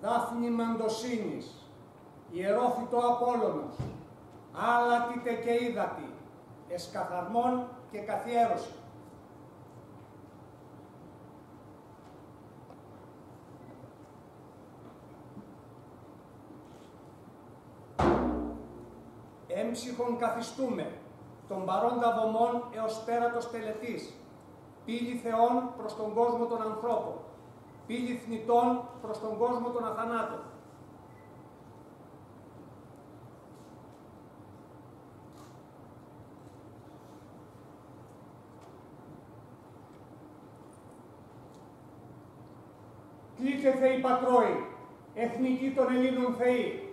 Δάφνη Μαντοσίνης, ιερόφυτο Απόλλωνος, άλατητε και ύδατη, εσκαθαρμόν και καθιέρωση. Έμψυχον καθιστούμε, τον παρόντα βωμών έως πέρατος τελετής, πύλη Θεών προς τον κόσμο των ανθρώπων, πύλη θνητών προς τον κόσμο των αθανάτων. Κλήτε Θεοί Πατρόοι, εθνικοί των Ελλήνων Θεοί,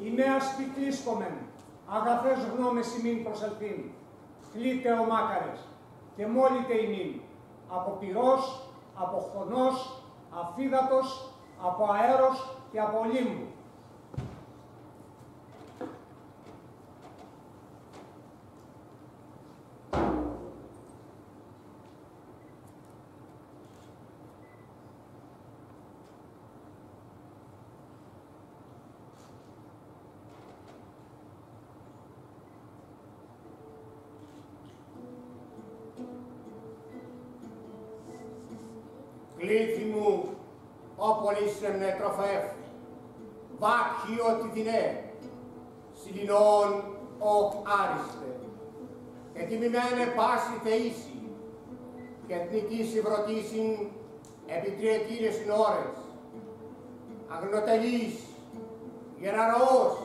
ημέασποι κλίσκομεν, αγαθές γνώμες ημίν προσελθήν. Κλήτε ο Μάκαρες και μόλιτε ημίν, από πυρός, από χθονός, αφύδατος, από αέρος και από λίμβου. Κλήθη μου, όπολης νετροφεύ, βάκχιο τη δεινέ, συλληνών οκ άριστε, και τιμημένε πάση θεήσει, και εθνικής ευρωτήσιν επί τριετήρες ώρες, αγνοτελής, γεραρός,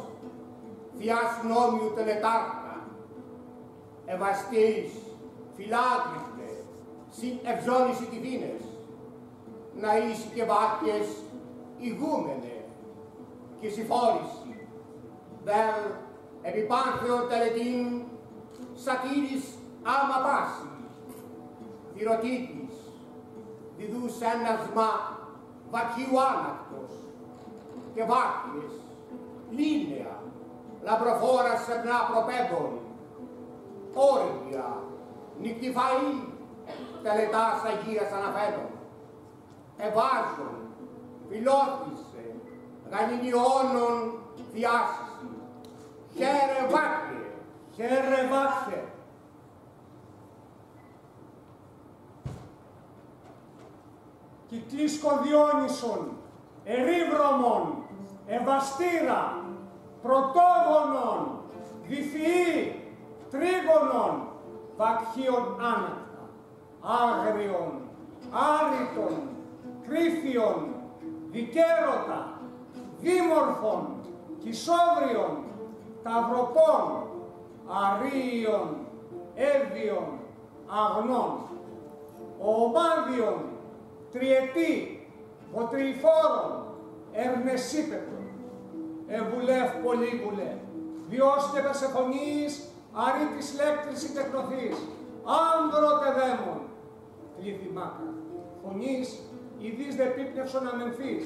θείας νόμιου τελετάρχα, ευαστής, φιλάκριπτε, συν ευζώνηση τυφήνες, να είσαι και βάκες ηγούμενε και συμφόρηση, δελ επιπάνθεον τελετήν σατήρης άμα πάση, διρωτήτης, διδούς ένασμα βακίου άνακτος και βάκες, λίνεα, λαμπροφόρα σεμνά προπέμπων, όρια, νυχτιφαΐ, τελετάς Αγίας αναφέρον. Εβάζον, φιλότισε, γανινιώνων διάσηση. Χαίρε βάκε, χαίρε βάκε. Κυκλίσκο Διόνυσον, ερήβρωμον, ευαστήρα, πρωτόγονον, διθυή, τρίγωνον, βακχίων άνακτα, άγριον, άρρητον, κρύφιον, δικαίρωτα, δίμορφων, κισόβριων, ταυροπών, αρίων, έβιων, αγνών, ομάδιων, τριετή, βοτριφόρων, ερνεσίπετων, ευουλεύ πολύβουλε, διώστε πεσεφωνείς, αρήτης λέκτρης τεκνοθείς, άνδρωτε δαίμον, κλήθη Μάκα, φωνής, ηδείς δε πίπνευσον αμενθείς,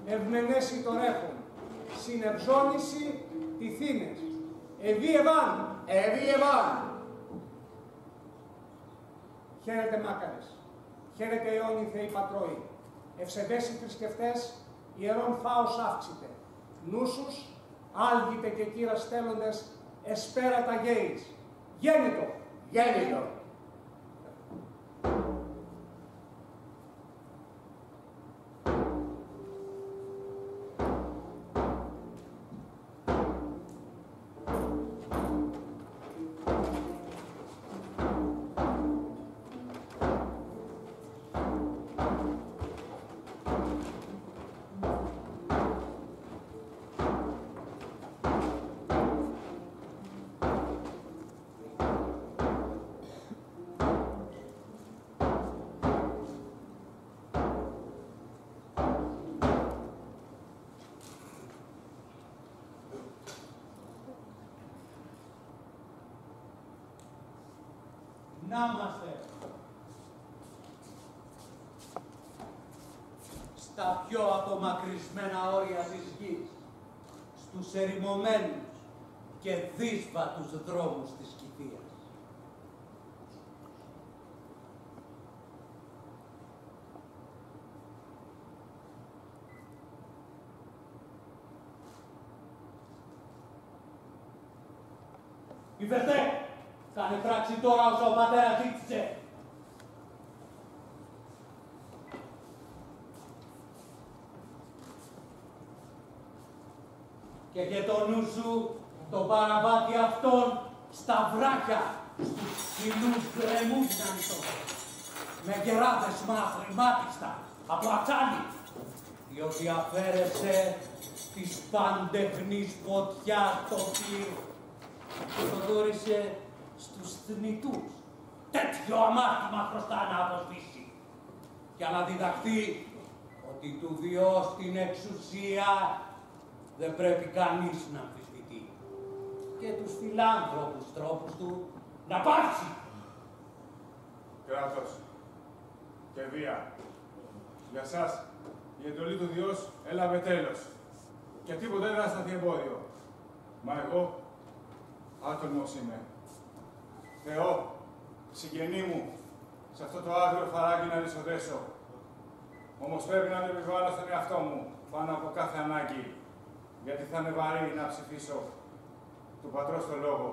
ευμενέσει το ρέχον, συνευζώνηση τυθύνες, ευή ευάν, ευή ευάν. Χαίρετε Μάκαρες, χαίρετε αιώνιοι Θεοί Πατρόοι, ευσεβές οι θρησκευτές, ιερών φάος αύξητε, νούσους, άλγητε και κύρα στέλνοντες, εσπέρατα γέης, γέννητο, γέννητο. Να είμαστε στα πιο απομακρυσμένα όρια της γης, στους ερημωμένους και δύσβατους δρόμους της Σkythίας. Υφευτέ, κάνε πράξη τώρα όσα ο πατέρας ζήτησε. Και για το νου σου το παραβάτι αυτόν στα βράχια, στους ψηλούς γκρεμούς να νησώσει, με γεράδες μαυριμάτιστα από ατσάλι, διότι αφαίρεσε της παντεχνής φωτιάς το πλοίο και το δόρισε στους θνητούς. Τέτοιο αμάρτημα χρωστά να αποσβήσει, για να διδαχθεί ότι του Διός την εξουσία δεν πρέπει κανείς να αμφισβητεί και τους φιλάνθρωπους τρόπους του να πάψει. Κράτος και βία. Για σας, η εντολή του Διός έλαβε τέλος και τίποτε δεν θα σταθεί εμπόδιο. Μα εγώ άτομος είμαι. Θεό, συγγενή μου, σε αυτό το άγριο φαράγγι να λησοδέσω. Όμως πρέπει να το επιβάλλω στον εαυτό μου πάνω από κάθε ανάγκη, γιατί θα είναι βαρύ να ψηφίσω του πατρός το λόγο.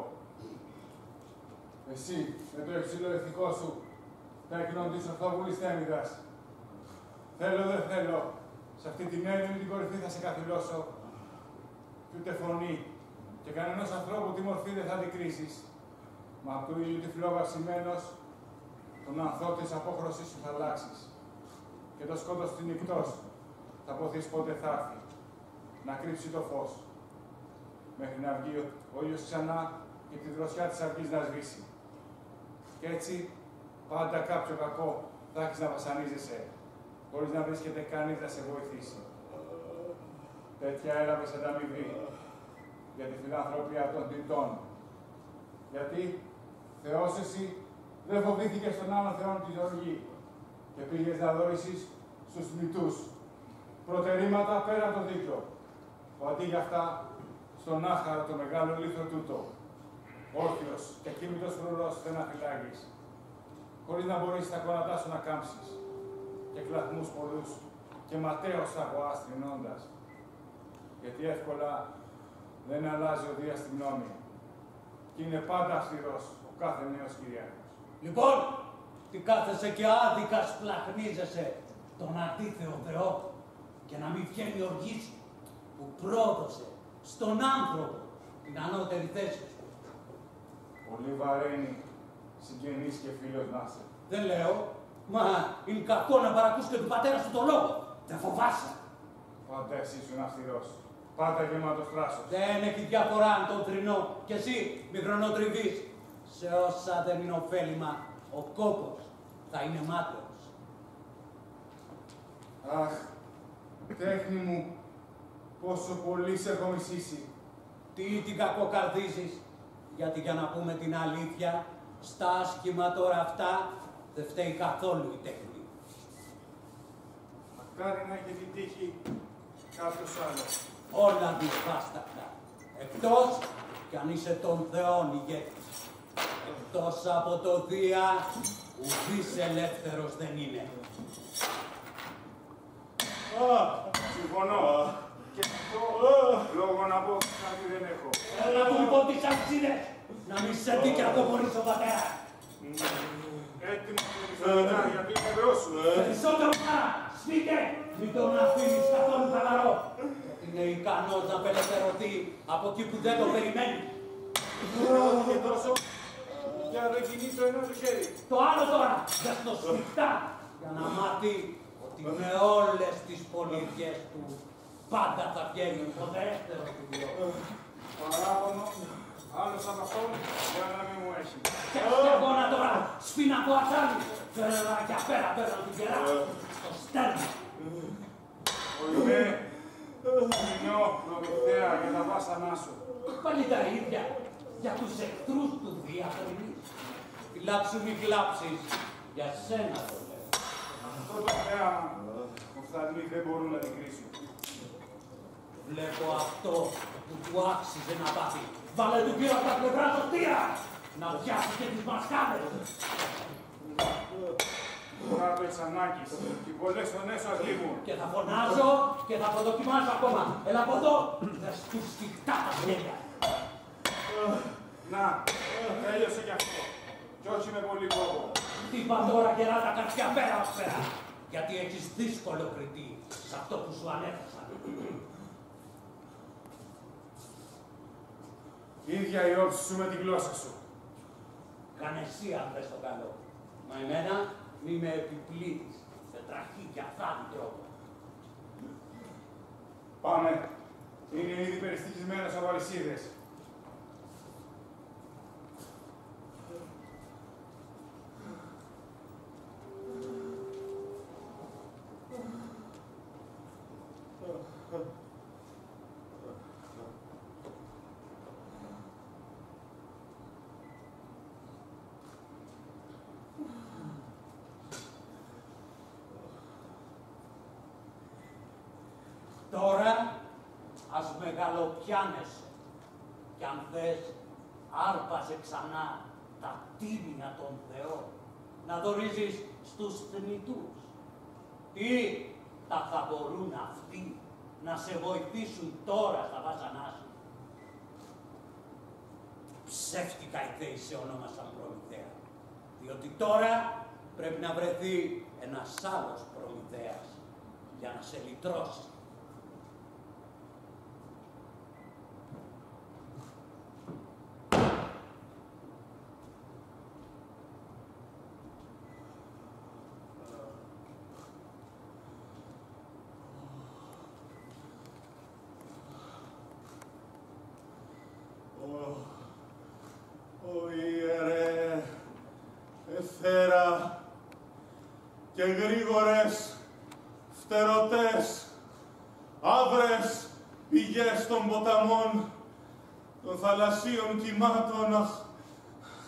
Εσύ, με το υψηλό ηθικό σου, τέκνον της ορθόβουλης θέμηδας. Θέλω, δεν θέλω, σε αυτή την έννοια την κορυφή θα σε καθυλώσω, κι ούτε φωνή, και κανενός ανθρώπου τη μορφή δεν θα αντικρίσεις. Μα από του ήλιου τυφλό βαυσιμένος, τον ανθό της απόχρωσης σου θα αλλάξεις. Και το σκότος του νυχτός θα ποθείς πότε θα έρθει, να κρύψει το φως, μέχρι να βγει ο ήλιος ξανά και τη δροσιά της αυγής να σβήσει. Κι έτσι, πάντα κάποιο κακό θα έχεις να βασανίζεσαι, χωρίς να βρίσκεται κανείς να σε βοηθήσει. Τέτοια έλαβες ανταμοιβή για τη φιλανθρωπία των διτών. Γιατί Θεός εσύ δεν φοβήθηκες τον άλλον Θεόν τη οργή και πήγες να δώσεις στους θνητούς προτερήματα πέρα από το δίκιο, που αντί για αυτά στον άχαρο το μεγάλο λίθο τούτο, όρθιος και ακίνητος φρουρός δεν αφυλάγεις, χωρίς να μπορείς τα γόνατά σου να κάμψεις, και κλαθμούς πολλούς και ματέως αγωάς τρινώντας, γιατί εύκολα δεν αλλάζει ο Δίας τη γνώμη, και είναι πάντα αυστηρός ο κάθε νέος Κυριάκος. Λοιπόν, τι κάθεσαι και άδικα σπλαχνίζεσαι τον αντίθεο Θεό και να μην βγαίνει η οργή σου που πρόδωσε στον άνθρωπο την ανώτερη θέση σου. Πολύ βαραίνει συγγενής και φίλος να είσαι. Δεν λέω, μα είναι κακό να παρακούς και του πατέρα σου το λόγο. Δεν φοβάσαι. Πάντα εσύ ήσουν αυστηρός. Πάντα γεμάτος θράσος. Δεν έχει διαφορά αν τον θρηνώ κι εσύ μη χρονοτριβείς. Σε όσα δεν είναι ωφέλιμα, ο κόπος θα είναι μάταιος. Αχ, τέχνη μου, πόσο πολύ σε έχω μισήσει. Τι την κακοκαρδίζεις, γιατί για να πούμε την αλήθεια, στα άσχημα τώρα αυτά δεν φταίει καθόλου η τέχνη. Μακάρι να έχει την τύχη κάποιος άλλος. Όλα δυσβάσταχτα. Εκτός κι αν είσαι των Θεών ηγέτης. Εκτός από το Δία, ουδής ελεύθερος δεν είναι. Συμφωνώ. Και αυτό λόγο να πω κάτι δεν έχω. Να του λοιπόν τις αξίδες, να μη σε δει και να το μπορείς ο πατέρα. Έτοιμο γιατί είναι ευρώ σου. Περισσότερο παρά, σφίγγε, μην τον αφήνεις καθόλου χαλαρό. Γιατί είναι ικανός να απελευθερωθεί από εκεί που δεν το περιμένει. Και τόσο για να κινεί το ένα του χέρι. Το άλλο τώρα, για στο σφιχτά, για να μάθει ότι με όλες τις πολιτιές του πάντα θα βγαίνει το δεύτερο του Διό. Παράπονο, άλλος από αυτόν για να μην μου έχει. Και αγώνα τώρα, σφίνα από ατσάλι, φερεράκια πέρα πέρα του κερά, στο στέρνο. Ολυμπέ, κοινιώ προμηθέα για τα βάσανά σου. Πάλι τα ίδια, για τους εχθρούς του διαφρονείς. Κλάψου μη κλάψεις, για σένα το λέω. Αυτό το θέαμα, οφθαλμοί δεν μπορούν να την κρίσουν. Βλέπω αυτό που του άξιζε να πάθει. Βάλε του γύρω από τα πλευρά σωτήρα, να πιάσει και τις μασκάδες. Τώρα το έχεις ανάγκης και πολλές φωνές σου αγλίγουν. Και θα φωνάζω και θα προδοκιμάζω ακόμα. Έλα από εδώ, θα στου σφιχτά τα χέρια. Να, Τέλειωσε κι αυτό. Κι όχι με πολύ κόπο. Χτύπα τώρα γερά τα καρδιά πέρα ως πέρα. Γιατί έχεις δύσκολο κριτή σε αυτό που σου ανέφερα. Ίδια η όψη σου με τη γλώσσα σου. Κάνε εσύ αν θες το καλό. Μα εμένα μη με επιπλήττεις. Σε τραχή και αφράδι τρόπο. Πάμε. Είναι ήδη περιστοιχισμένος από αλυσίδες. Τώρα ας μεγαλοπιάνεσαι κι αν θες άρπαζε ξανά τα τίμια των θεών να δωρίζεις στους θνητούς. Τι θα μπορούν αυτοί να σε βοηθήσουν τώρα στα βάζανά σου. Ψεύτικα οι θέοι σε ονόμασαν Προμηθέα, διότι τώρα πρέπει να βρεθεί ένας άλλος Προμηθέας για να σε λυτρώσει. Ιερέ, εθέρα και γρήγορες φτερωτές, άβρες πηγές των ποταμών, των θαλασσίων κυμάτων, αχ,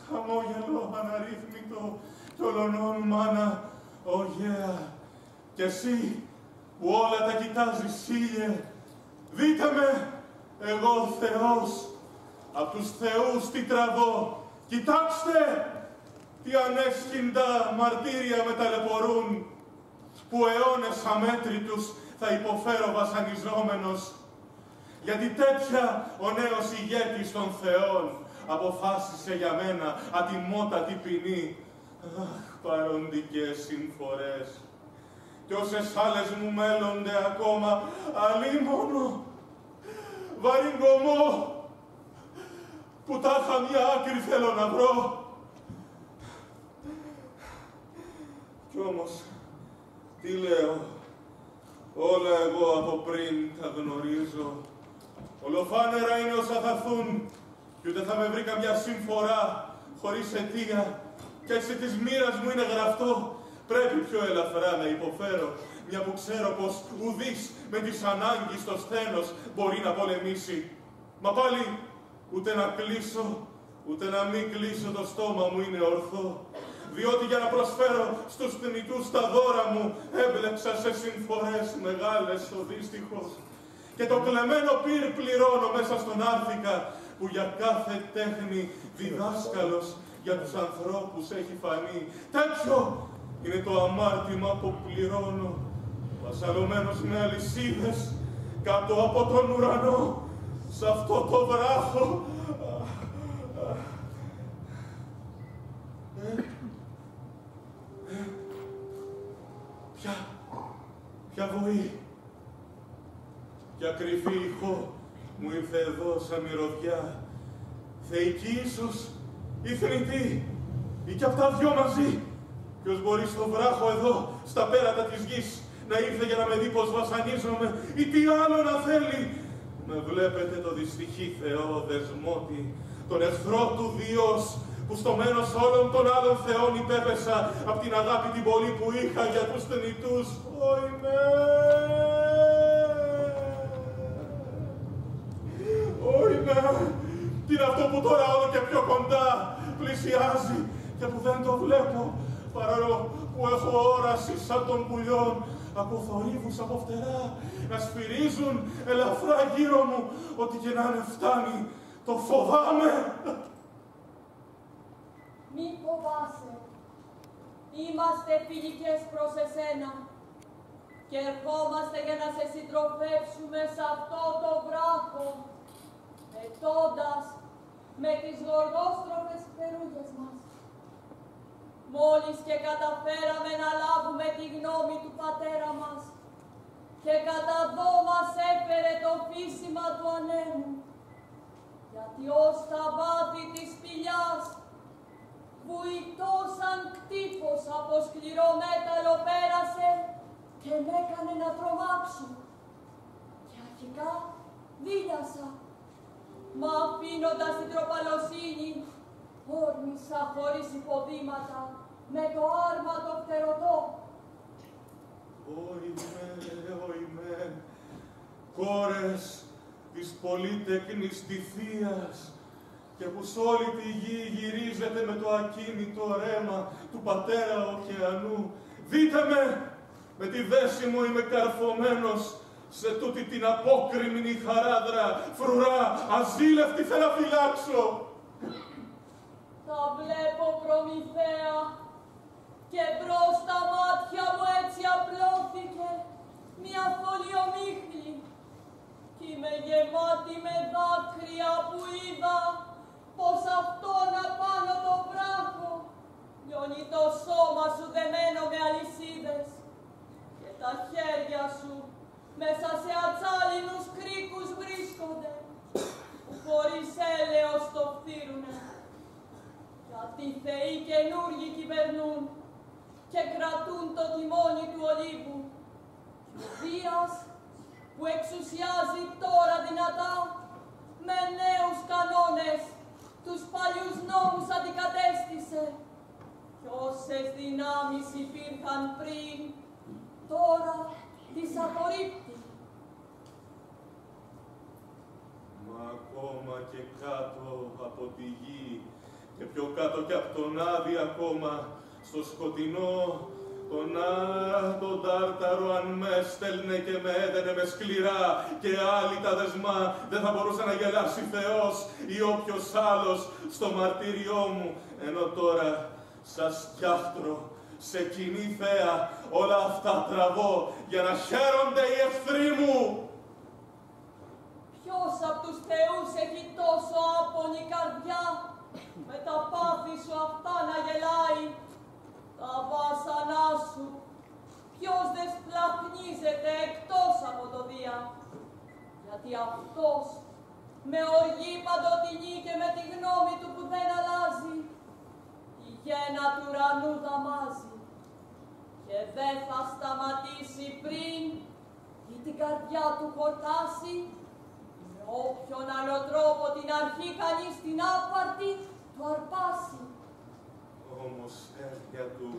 χαμόγελο αναρρύθμιτο κι ολονών μάνα, ωγέα, κι εσύ που όλα τα κοιτάζεις, Ήλιε, δείτε με, εγώ Θεός, απ' τους θεούς τι τραβώ, κοιτάξτε τι ανέσχυντα μαρτύρια με ταλαιπωρούν, που αιώνες αμέτρητους θα υποφέρω βασανιζόμενος, γιατί τέτοια ο νέος ηγέτης των θεών αποφάσισε για μένα ατιμότατη ποινή. Αχ, παροντικές συμφορές, κι όσες άλλες μου μέλλονται ακόμα, αλίμονο, βαριγκωμό, που τάχα μια άκρη θέλω να βρω. Κι όμως, τι λέω, όλα εγώ από πριν τα γνωρίζω. Ολοφάνερα είναι όσα θα έρθουν, κι ούτε θα με βρει καμιά συμφορά, χωρίς αιτία, κι έτσι της μοίρας μου είναι γραφτό, πρέπει πιο ελαφρά να υποφέρω, μια που ξέρω πως ουδής με της ανάγκης το σθένος μπορεί να πολεμήσει. Μα πάλι, ούτε να κλείσω, ούτε να μην κλείσω το στόμα μου είναι ορθό, διότι για να προσφέρω στους θνητούς τα δώρα μου έμπλεξα σε συμφορές μεγάλες ο δύστιχος, και το κλεμμένο πυρ πληρώνω μέσα στον άρθικα, που για κάθε τέχνη διδάσκαλος για τους ανθρώπους έχει φανεί. Τέτοιο είναι το αμάρτημα που πληρώνω, βασαλωμένος με αλυσίδες κάτω από τον ουρανό, σ' αυτό το βράχο. Ποια βοή, ποια κρυφή ηχό μου ήρθε εδώ σαν μυρωδιά, θεϊκή ίσως ή θνητή, ή κι αυτά δυο μαζί. Ποιος μπορεί στο βράχο εδώ, στα πέρατα της γης, να ήρθε για να με δει πως βασανίζομαι, ή τι άλλο να θέλει. Με βλέπετε το δυστυχή Θεό δεσμότη, τον εχθρό του Διός, που στο μένος όλων των άλλων θεών υπέπεσα απ' την αγάπη την πολύ που είχα για τους θνητούς. Ωιμέ! Ωιμέ! Τι είναι αυτό που τώρα όλο και πιο κοντά πλησιάζει και που δεν το βλέπω, παρόλο που έχω όραση σαν των πουλιών, από θορύβους από φτερά να σφυρίζουν ελαφρά γύρω μου, ό,τι και να είναι φτάνει, το φοβάμαι. Μη φοβάσαι. Είμαστε φιλικές προς εσένα και ερχόμαστε για να σε συντροφεύσουμε σε αυτό το βράχο, πετώντας με τις γοργόστροφες φτερούγες μας. Μόλις και καταφέραμε να λάβουμε τη γνώμη του πατέρα μας και κατά δω μας έφερε το φύσιμα του ανέμου, γιατί ως τα βάθη της σπηλιάς βουητός σαν κτύπος από σκληρό μέταλλο πέρασε και με έκανε να τρομάξω. Και αρχικά δίλιασα, μα αφήνοντας την τροπαλοσύνη, όρμησα χωρίς υποδήματα με το άρμα το φτερωτό. Ωιμέ, κόρες της πολύτεκνης Τυφίας, και που σ' όλη τη γη γυρίζεται με το ακίνητο ρέμα του πατέρα ωκεανού, δείτε με τη δέση μου είμαι καρφωμένος σε τούτη την απόκρημνη χαράδρα, φρουρά, αζήλευτη θα φυλάξω. Τα βλέπω, Προμηθέα, και μπρος τα μάτια μου έτσι απλώθηκε μια φωλιομίχλη κι είμαι γεμάτη με δάκρυα που είδα πως αυτόν απάνω το βράχο λιώνει το σώμα σου δεμένο με αλυσίδες και τα χέρια σου μέσα σε ατσάλινους κρίκους βρίσκονται που χωρίς έλεος το φτύρουνε. Γιατί θεοί καινούργοι κυβερνούν και κρατούν το τιμόνι του Ολύμπου και ο Δίας που εξουσιάζει τώρα δυνατά με νέους κανόνες τους παλιούς νόμους αντικατέστησε κι όσες δυνάμεις υπήρχαν πριν τώρα τις απορρίπτει. Μα ακόμα και κάτω από τη γη και πιο κάτω κι από τον Άδη ακόμα, στο σκοτεινό, τον Τάρταρο αν με έστελνε και με έδαινε με σκληρά και άλλοι τα δεσμά, δεν θα μπορούσε να γελάσει Θεός ή όποιος άλλος στο μαρτύριό μου, ενώ τώρα σας σκιάχτρω σε κοινή θέα όλα αυτά τραβώ για να χαίρονται οι εχθροί μου. Ποιος απ' τους θεούς έχει τόσο άπονη καρδιά με τα πάθη σου αυτά να γελάει, τα βάσανά σου, ποιος δεν σπλαχνίζεται εκτός από το Δία, γιατί αυτός με οργή παντοτινή και με τη γνώμη του που δεν αλλάζει, η γένα του ουρανού δαμάζει και δεν θα σταματήσει πριν ή την καρδιά του χορτάσει με όποιον άλλο τρόπο την αρχή κανείς την άπαρτη του αρπάσει. Όμως έρθια του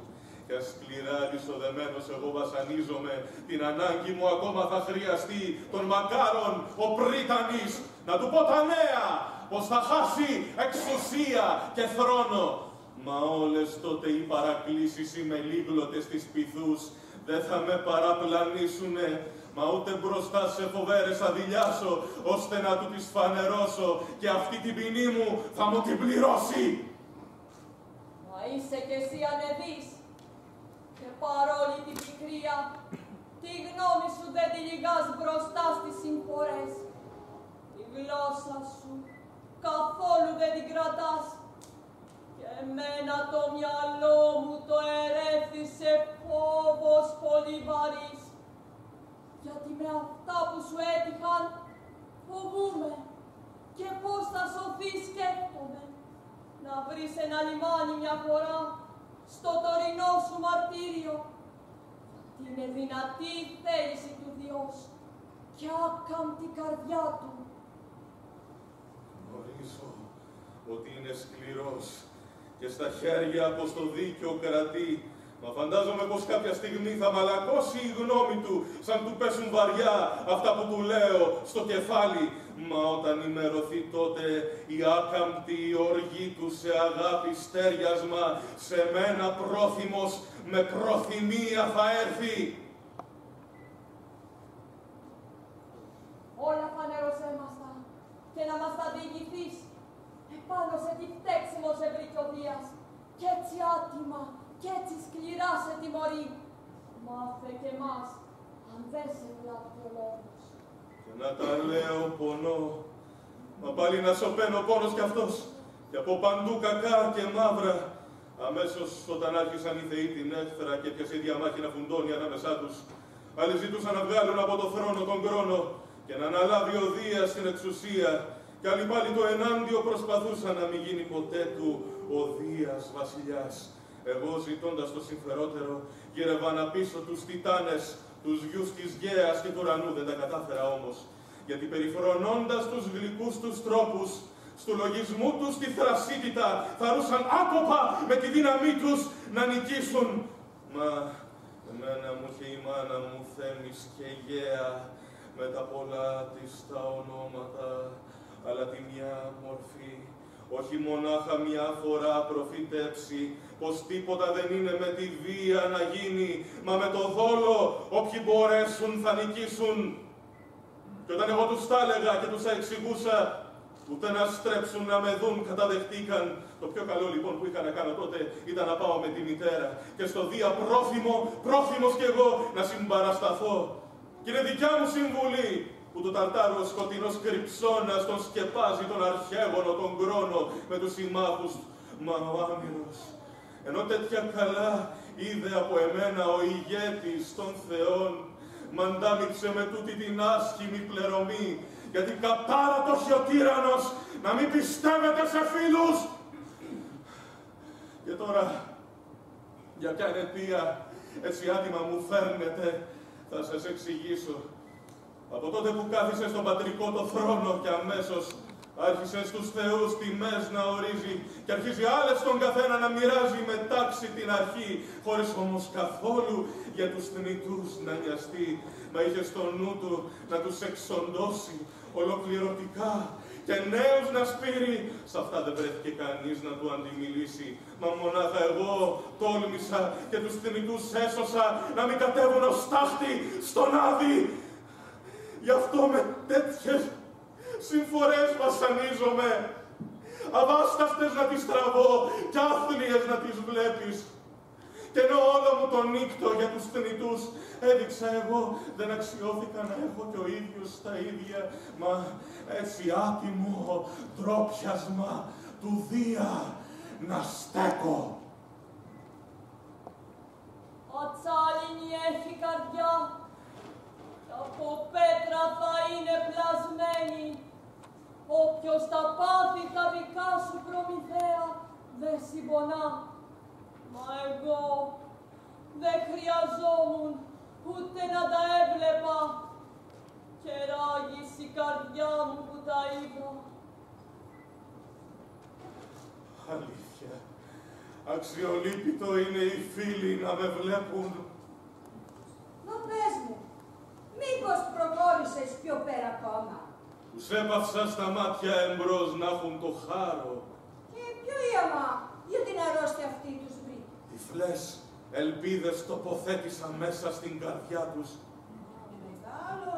κι ας σκληρά λισοδεμένος εγώ βασανίζομαι, την ανάγκη μου ακόμα θα χρειαστεί τον μακάρον ο πρίτανης να του πω τα νέα, πως θα χάσει εξουσία και θρόνο. Μα όλες τότε οι παρακλήσεις οι μελίγλωτες της πυθούς δεν θα με παραπλανήσουνε, μα ούτε μπροστά σε φοβέρες θα δειλιάσω, ώστε να του τις φανερώσω και αυτή την ποινή μου θα μου την πληρώσει. Μα είσαι κι εσύ ανεδής και παρόλη την πικρία, τη γνώμη σου δεν τη λιγάς μπροστά στις συμφορές. Τη γλώσσα σου καθόλου δεν την κρατάς και εμένα το μυαλό μου το ερέθησε φόβος πολύ βαρύς, γιατί με αυτά που σου έτυχαν φοβούμαι και πώς θα σωθεί σκέφτομαι να βρεις ένα λιμάνι μια φορά στο τωρινό σου μαρτύριο, γιατί είναι δυνατή η θέληση του Διός και άκαμπτη καρδιά του. Γνωρίζω ότι είναι σκληρός και στα χέρια πως το δίκαιο κρατεί, μα φαντάζομαι πως κάποια στιγμή θα μαλακώσει η γνώμη του, σαν του πέσουν βαριά αυτά που του λέω στο κεφάλι. Μα όταν ημερωθεί τότε η άκαμπτη οργή του σε αγάπη στέριασμα, σε μένα πρόθυμος με προθυμία θα έρθει. Όλα φανέρωσέ μας τα και να μας τα διηγηθείς επάνω σε τι φταίξιμο σε βρήκε ο Δίας κι έτσι άτιμα κι έτσι σκληρά σε τιμωρεί. Μάθε και μας αν δεν σε βλάπτει ο λόγος. Και να τα λέω πονώ, Μα πάλι να σωπαίνει ο πόνος κι αυτός. Και από παντού κακά και μαύρα. Αμέσως όταν άρχισαν οι θεοί την έχθρα και έπιασε η διαμάχη να φουντώνει ανάμεσά τους, άλλοι ζητούσαν να βγάλουν από το θρόνο τον κρόνο και να αναλάβει ο Δίας την εξουσία, κι άλλοι πάλι το ενάντιο προσπαθούσαν να μην γίνει ποτέ του ο Δίας βασιλιάς. Εγώ, ζητώντας το συμφερότερο, γύρευα να πείσω τους Τιτάνες, τους γιους της Γέας και του ουρανού. Δεν τα κατάφερα όμως, γιατί περιφρονώντας τους γλυκούς τους τρόπους, στου λογισμού τους τη θρασίτητα, θαρούσαν άκοπα με τη δύναμή τους να νικήσουν. Μα εμένα μου είχε η μάνα μου Θέμης και Γέα, με τα πολλά της τα ονόματα, αλλά τη μια μορφή, όχι μονάχα μια φορά προφητέψει, πως τίποτα δεν είναι με τη βία να γίνει, μα με το δόλο όποιοι μπορέσουν θα νικήσουν. Και όταν εγώ τους τα έλεγα και τους τα εξηγούσα, ούτε να στρέψουν να με δουν καταδεχτήκαν. Το πιο καλό λοιπόν που είχα να κάνω τότε ήταν να πάω με τη μητέρα και στο Δία πρόθυμος κι εγώ να συμπαρασταθώ. Και είναι δικιά μου συμβουλή που το ταρτάρο σκοτεινός κρυψώνας τον σκεπάζει τον αρχαίγωνο τον κρόνο με τους συμμάχους. Μα ο Άμυρος, ενώ τέτοια καλά είδε από εμένα ο ηγέτης των θεών, μ' αντάμιψε με τούτη την άσχημη πληρωμή, γιατί κατάρα το έχει ο τύραννος να μην πιστεύετε σε φίλους. Και τώρα, για ποια αιτία έτσι άτιμα μου φέρνετε, θα σας εξηγήσω. Από τότε που κάθισε στον πατρικό το θρόνο και αμέσως άρχισε στους θεούς τιμές να ορίζει και αρχίζει άλλες τον καθένα να μοιράζει με τάξη την αρχή, χωρίς όμως καθόλου για τους θνητούς να νοιαστεί. Μα είχε στο νου του να τους εξοντώσει ολοκληρωτικά και νέους να σπείρει. Σ' αυτά δεν βρέθηκε κανείς να του αντιμιλήσει. Μα μονάχα εγώ τόλμησα και τους θνητούς έσωσα να μην κατέβουν ως τάχτη στον Άδη. Γι' αυτό με τέτοιες συμφορές βασανίζομαι. Αβάσταχτες να τις τραβώ κι άθλιες να τις βλέπεις. Και ενώ όλο μου το νύκτο για τους θνητούς έδειξα εγώ, δεν αξιώθηκα να έχω κι ο ίδιος τα ίδια, μα έτσι άτιμο ντρόπιασμα του Δία να στέκω. Ατσάλινη έχει καρδιά κι από πέτρα θα είναι πλασμένη. Όποιος τα πάθει τα δικά σου Προμηθέα δεν συμπονά. Μα εγώ δεν χρειαζόμουν ούτε να τα έβλεπα και ράγισε η καρδιά μου που τα είδα. Αλήθεια, αξιολύπητο είναι οι φίλοι να με βλέπουν. Μα πες μου, μήπως προχώρησες πιο πέρα ακόμα? Τους έπαυσα στα μάτια εμπρός να έχουν το χάρο. Και ποιο ιαμά για την αρρώστια αυτή τους βρήκε? Τυφλές ελπίδες τοποθέτησα μέσα στην καρδιά τους. Μεγάλο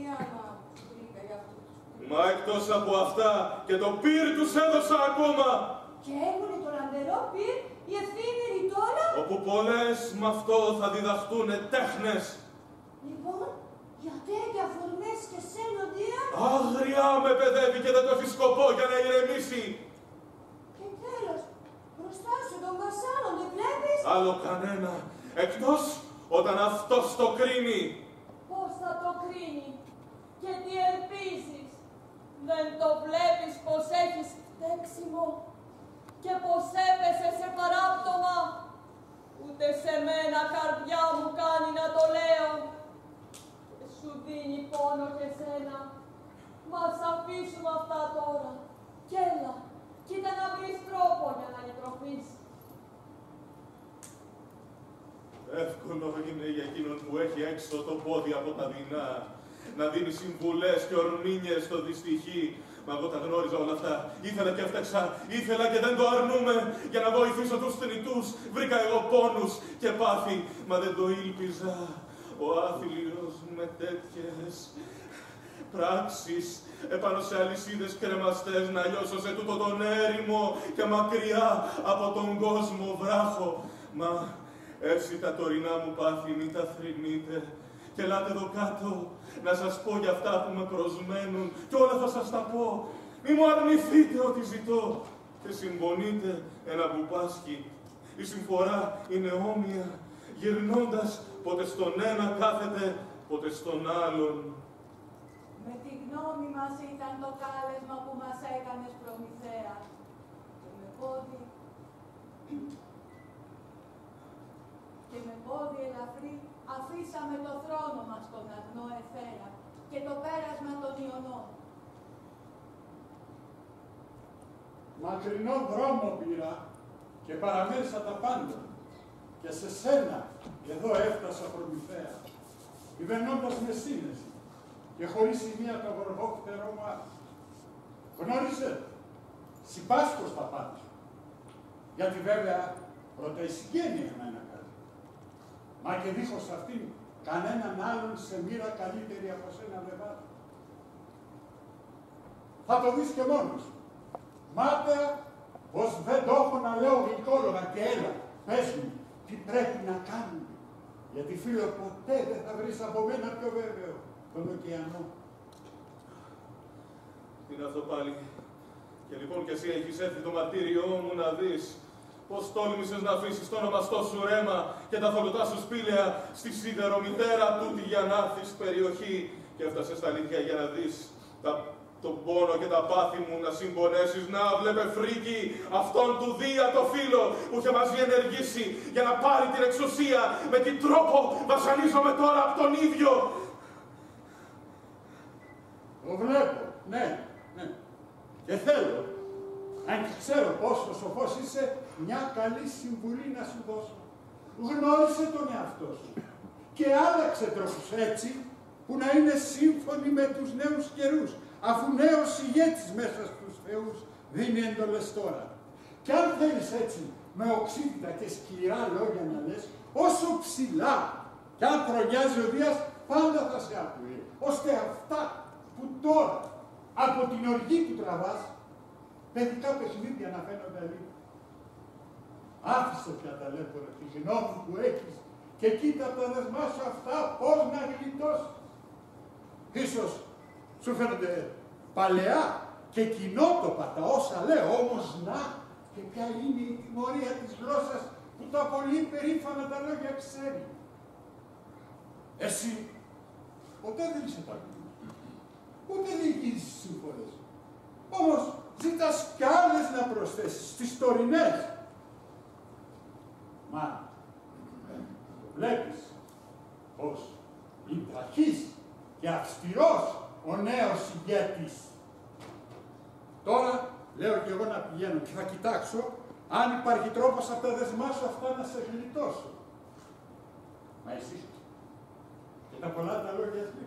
ιαμά βρήκα για αυτούς. Μα εκτός από αυτά και το πυρ τους έδωσα ακόμα. Και έχουνε το λαμπερό πυρ οι εφήμεροι τώρα? Όπου πολλές με αυτό θα διδαχτούνε τέχνες. Λοιπόν, για τέτοια φορμές και σένοντια. Άγρια με παιδεύει και δεν το έχει σκοπό για να ηρεμήσει. Και τέλος, μπροστά σου τον βασάλον δεν βλέπεις? Άλλο κανένα, εκτός όταν αυτός το κρίνει. Πώς θα το κρίνει και τι ελπίζεις? Δεν το βλέπεις πως έχεις φταίξιμο και πως έπεσε σε παράπτωμα? Ούτε σε μένα καρδιά μου κάνει να το λέω. Και σου δίνει πόνο και σένα. Μα ας αφήσουμε αυτά τώρα. Κι έλα, κοίτα να βρεις τρόπο για να νητροφείς. Εύκολο είναι για εκείνον που έχει έξω το πόδι από τα δεινά να δίνει συμβουλές και ορμήνιες στο δυστυχή. Μα εγώ τα γνώριζα όλα αυτά. Ήθελα και έφταξα, ήθελα και δεν το αρνούμε. Για να βοηθήσω τους θνητούς βρήκα εγώ πόνους και πάθη, μα δεν το ήλπιζα. Ο άθλιος με τέτοιες πράξεις επάνω σε αλυσίδες κρεμαστές να λιώσω σε τούτο τον έρημο και μακριά από τον κόσμο βράχο. Μα έτσι τα τωρινά μου πάθη μη τα θρηνείτε. Και ελάτε εδώ κάτω να σας πω για αυτά που με προσμένουν κι όλα θα σας τα πω. Μη μου αρνηθείτε ό,τι ζητώ και συμπονείτε ένα που πάσχει. Η συμφορά είναι όμοια, γυρνώντας πότε στον ένα κάθεται, πότε στον άλλον. Με τη γνώμη μας ήταν το κάλεσμα που μας έκανες, Προμηθέα. Και με πόδι ελαφρύ αφήσαμε το θρόνο μας στον αγνό Αιθέρα και το πέρασμα των Ιωνών. Μακρινό δρόμο πήρα και παραμέρισα τα πάντα. Και σε σένα εδώ έφτασα, Προμηθέα, κυβερνώντας με σύνεση και χωρίς σημεία το γοργό φτερό μου άφησε. Γνώρισε, συμπάσχω στα πάντα σου. Γιατί βέβαια πρώτα η συγγένεια εμένα κάνει. Μα και δίχως αυτήν κανέναν άλλον σε μοίρα καλύτερη από σένα δεν βάζω. Θα το δεις και μόνος σου. Μάταια πως δεν το έχω να λέω γλυκόλογα και έλα, πες μου τι πρέπει να κάνουμε. Γιατί φίλο ποτέ δεν θα βρεις από μένα πιο βέβαιο τον ωκεανό. Τι είναι αυτό πάλι. Και λοιπόν κι εσύ έχεις έρθει το μαρτύριό μου να δεις πως τόλμησες να αφήσεις το ονομαστό σου ρέμα και τα θολωτά σου σπήλαια στη σιδερομητέρα τούτη για να έρθεις περιοχή και έφτασες στα αλήθεια για να δεις τον πόνο και τα πάθη μου να συμπονέσεις. Να βλέπε φρίκι αυτόν του Δία το φίλο που είχε μαζί ενεργήσει για να πάρει την εξουσία. Με τι τρόπο βασανίζομαι τώρα από τον ίδιο. Το βλέπω, ναι. Και θέλω, αν και ξέρω πόσο σοφός είσαι, μια καλή συμβουλή να σου δώσω. Γνώρισε τον εαυτό σου και άλλαξε τρόπους έτσι που να είναι σύμφωνοι με τους νέους καιρούς, αφού νέος ηγέτης μέσα στους θεούς δίνει εντολές τώρα. Και αν θέλεις έτσι με οξύτητα και σκληρά λόγια να λες, όσο ψηλά κι αν προνοιάζει ο Δίας, πάντα θα σε ακούει, ώστε αυτά που τώρα από την οργή του τραβάς, παιδικά παιχνίδια να φαίνονται αλήθεια. Άφησε πια ταλέπορα τη γνώμη που έχεις και κοίτα τα δεσμά σου αυτά πώς να γλιτώσεις. Ίσως σου φαίνονται παλαιά και κοινότοπα τα όσα λέω, όμως να και ποια είναι η τιμωρία της γλώσσας που τα πολύ περήφανα τα λόγια ξέρει. Εσύ ποτέ δεν είσαι ταπεινός, ούτε διοικήσεις σύμφωνες. Όμως ζητάς κι άλλες να προσθέσεις, τις τωρινές. Μα βλέπεις πως είναι ταχύς και αυστηρός ο νέος ηγέτης. Τώρα λέω κι εγώ να πηγαίνω και θα κοιτάξω αν υπάρχει τρόπος από τα δεσμά σου αυτά να σε γλιτώσω. Μα εσύ και τα πολλά τα λόγια σου.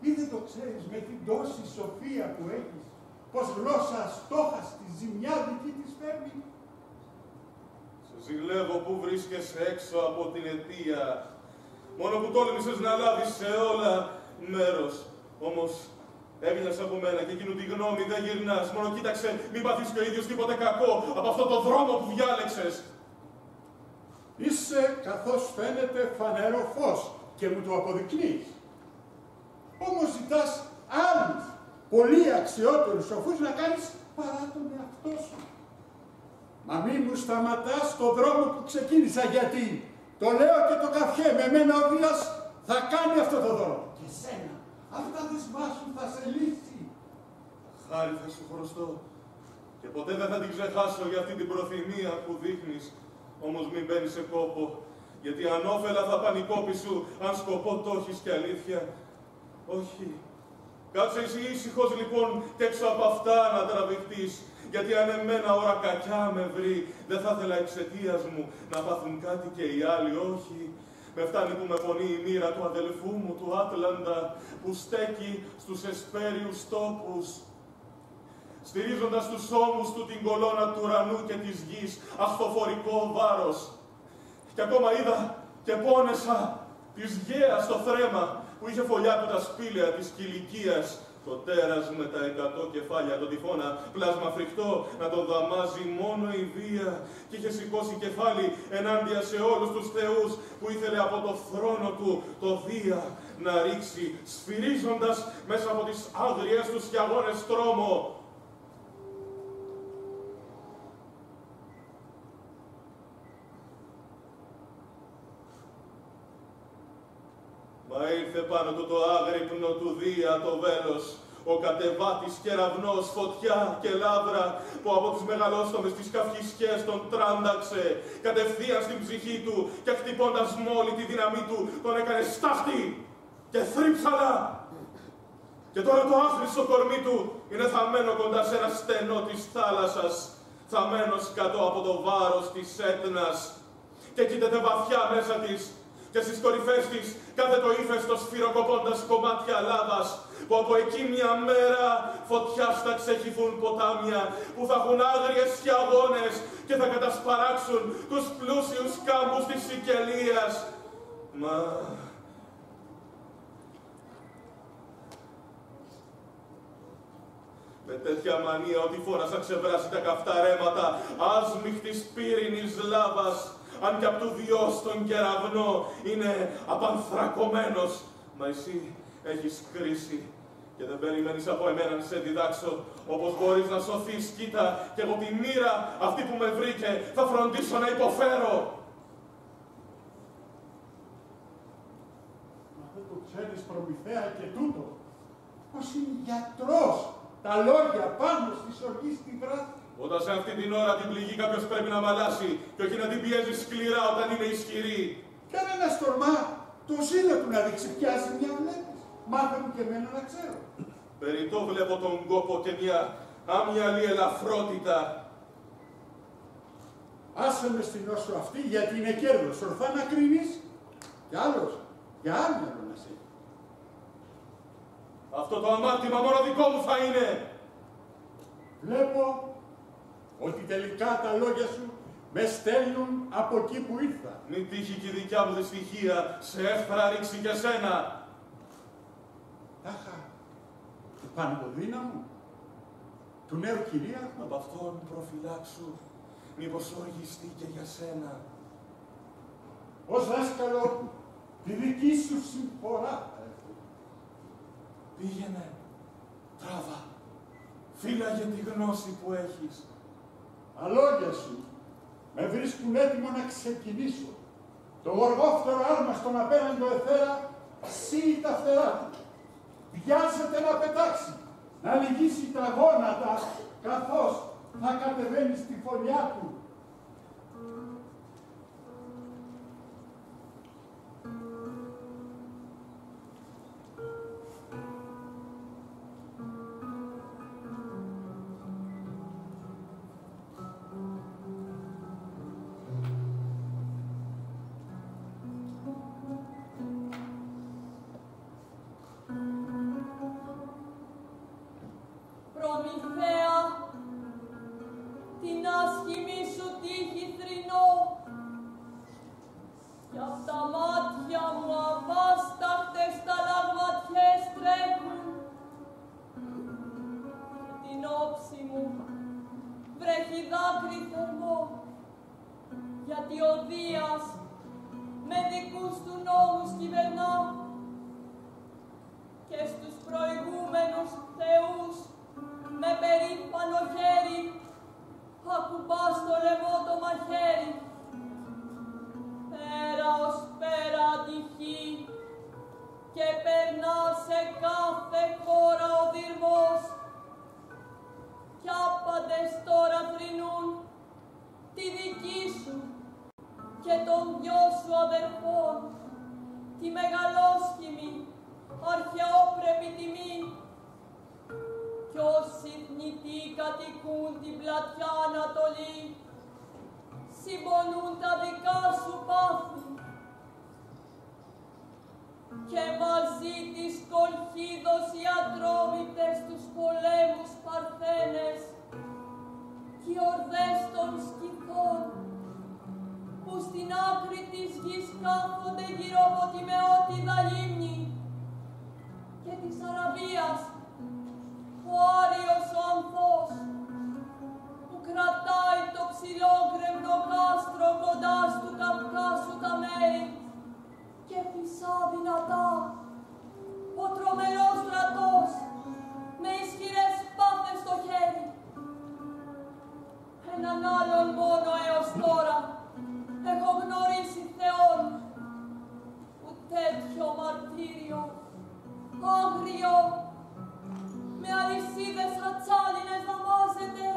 Ή δεν το ξέρεις με την τόση σοφία που έχεις, πως γλώσσα αστόχαστη ζημιά δική της φέρνει. Σε ζηλεύω που βρίσκεσαι έξω από την αιτία, μόνο που τόλμησες να λάβεις σε όλα μέρος. Όμως έβγαινες από μένα και εκείνου τη γνώμη δεν γυρνάς. Μόνο κοίταξε, μην παθείς και ο ίδιος τίποτε κακό από αυτό το δρόμο που διάλεξες. Είσαι, καθώς φαίνεται, φανερό φως και μου το αποδεικνύεις. Όμως ζητάς άλλους, πολύ αξιότερους σοφούς να κάνεις παρά τον εαυτό σου. Μα μη μου σταματάς στον δρόμο που ξεκίνησα, γιατί το λέω και το καφιέμαι, εμένα ο Δίας θα κάνει αυτό το δρόμο. Και σένα, αυτά δεσμά σου θα σε λύσει. Χάρη θα σου χρωστώ και ποτέ δεν θα την ξεχάσω για αυτή την προθυμία που δείχνεις. Όμως μην μπαίνεις σε κόπο, γιατί ανώφελα θα πανικόπη σου αν σκοπό το έχεις και αλήθεια. Όχι. Κάτσε εσύ ήσυχος λοιπόν και έξω από αυτά να τραβηχτείς, γιατί αν εμένα ώρα κακιά με βρει, δεν θα ήθελα εξαιτίας μου να πάθουν κάτι και οι άλλοι, όχι. Με φτάνει που με πονεί η μοίρα του αδελφού μου, του Άτλαντα, που στέκει στους εσπέριους τόπους, στηρίζοντας τους ώμους του την κολόνα του ουρανού και της γης, αχθοφορικό βάρος. Και ακόμα είδα και πόνεσα της γέας στο θρέμα, που είχε φωλιά του τα σπήλαια της Κιλικίας, το τέρας με τα 100 κεφάλια, τον τυφώνα πλάσμα φρικτό, να τον δαμάζει μόνο η βία, και είχε σηκώσει κεφάλι ενάντια σε όλους τους θεούς που ήθελε από το θρόνο του το Δία να ρίξει, σφυρίζοντας μέσα από τις άγριες τους και αγώνες τρόμο. Μα ήρθε πάνω του το άγρυπνο του Δία το βέλος, ο κατεβάτης κεραυνός, φωτιά και λάβρα, που από τους μεγαλόστομες τις καυχισιές τον τράνταξε, κατευθείαν στην ψυχή του και χτυπώντας μ' όλη τη δύναμή του, τον έκανε στάχτη και θρύψαλα. Και τώρα το άθλι στο κορμί του είναι θαμμένο κοντά σε ένα στενό της θάλασσας, θαμμένος κάτω από το βάρος της Έτνας, και κοίταται βαθιά μέσα της, και στις κορυφές της κάθεται ο ύφεστος σφυροκοπώντας κομμάτια λάβας, που από εκεί μια μέρα φωτιάς θα ξεχυθούν ποτάμια, που θα έχουν άγριες χιαγόνες και θα κατασπαράξουν τους πλούσιους κάμπους της Σικελίας. Μα... με τέτοια μανία ότι φόρας θα ξεβράσει τα καυτά ρέματα άσμιχτης πύρινης λάβας, αν κι απ' του διός τον κεραυνό είναι απανθρακωμένος. Μα εσύ έχεις κρίση και δεν περιμένεις από εμένα να σε διδάξω. Όπως μπορείς να σωθείς, κοίτα, κι εγώ τη μοίρα αυτή που με βρήκε θα φροντίσω να υποφέρω. Μα δεν το ξέρεις, Προμηθέα, και τούτο, πως είναι γιατρός, τα λόγια πάνω στη σοργή στη βράδυ. Όταν σε αυτή την ώρα την πληγή κάποιος πρέπει να μαλάσει και όχι να την πιέζει σκληρά όταν είναι ισχυρή. Κι αν ένας τορμά το ζήλο του να δείξει ποια ζημιά βλέπεις. Μάθε μου και εμένα να ξέρω. Περιττό βλέπω τον κόπο και μια άμυαλη ελαφρότητα. Άσε με στην όσο αυτή γιατί είναι κέρδος. Ορθά να κρίνεις κι άλλος για άμυαλο να σε. Αυτό το αμάρτημα μόνο δικό μου θα είναι. Βλέπω ότι τελικά τα λόγια σου με στέλνουν από εκεί που ήρθα. Μην τύχει και η δικιά μου δυστυχία σε εύθρα ρίξει και σένα. Τάχα, του πανεποδύναμου, του νέου κυρίαρχου. Από αυτόν προφυλάξου, μήπως οργιστεί και για σένα. Ως δάσκαλο, τη δική σου συμφορά. Πήγαινε, τράβα, φύλαγε τη γνώση που έχεις. Τα λόγια σου με βρίσκουν έτοιμο να ξεκινήσω. Το γοργόφτερο άρμα στον απέναντο εθέρα σύει τα φτερά του. Βιάζεται να πετάξει, να λυγίσει τα γόνατα, καθώς θα κατεβαίνει στη φωλιά του. Προμηθέα, την άσχημη σου τύχη θρηνώ, κι απ' τα μάτια μου αβάσταχτες ταλαγματιές τρέχουν, και την όψη μου βρέχει δάκρυ θερμό, γιατί ο Δίας με δικούς του νόμους κυβερνά και στους προηγούμενους θεούς με περήφανο χέρι ακουμπά στο λαιμό το μαχαίρι. Πέρα ως πέρα ατυχεί και περνά σε κάθε χώρα ο δυρμός, κι άπαντες τώρα θρηνούν τη δική σου και των δυο σου αδερφών, τη μεγαλόσχημη αρχαιόπρεπη τιμή, κι όσοι θνητοί κατοικούν την πλατιά Ανατολή, συμπονούν τα δικά σου πάθη. Και μαζί της κολχίδος οι ατρόμητες τους πολέμους παρθένες, κι οι ορδές των σκυθών, που στην άκρη της γης κάθονται γύρω από τη μεότιδα λίμνη, και της Αραβίας, ο Άριος ο Ανθός, που κρατάει το ψηλό γκρεμνό κάστρο κοντά στου Καυκάσου τα μέρη και φυσά δυνατά ο τρομερός στρατός με ισχυρές σπάθες στο χέρι. Έναν άλλον μόνο έως τώρα έχω γνωρίσει θεών, ούτε τέτοιο μαρτύριο, άγριο, με αλυσίδες ατσάλινες να μάζεται,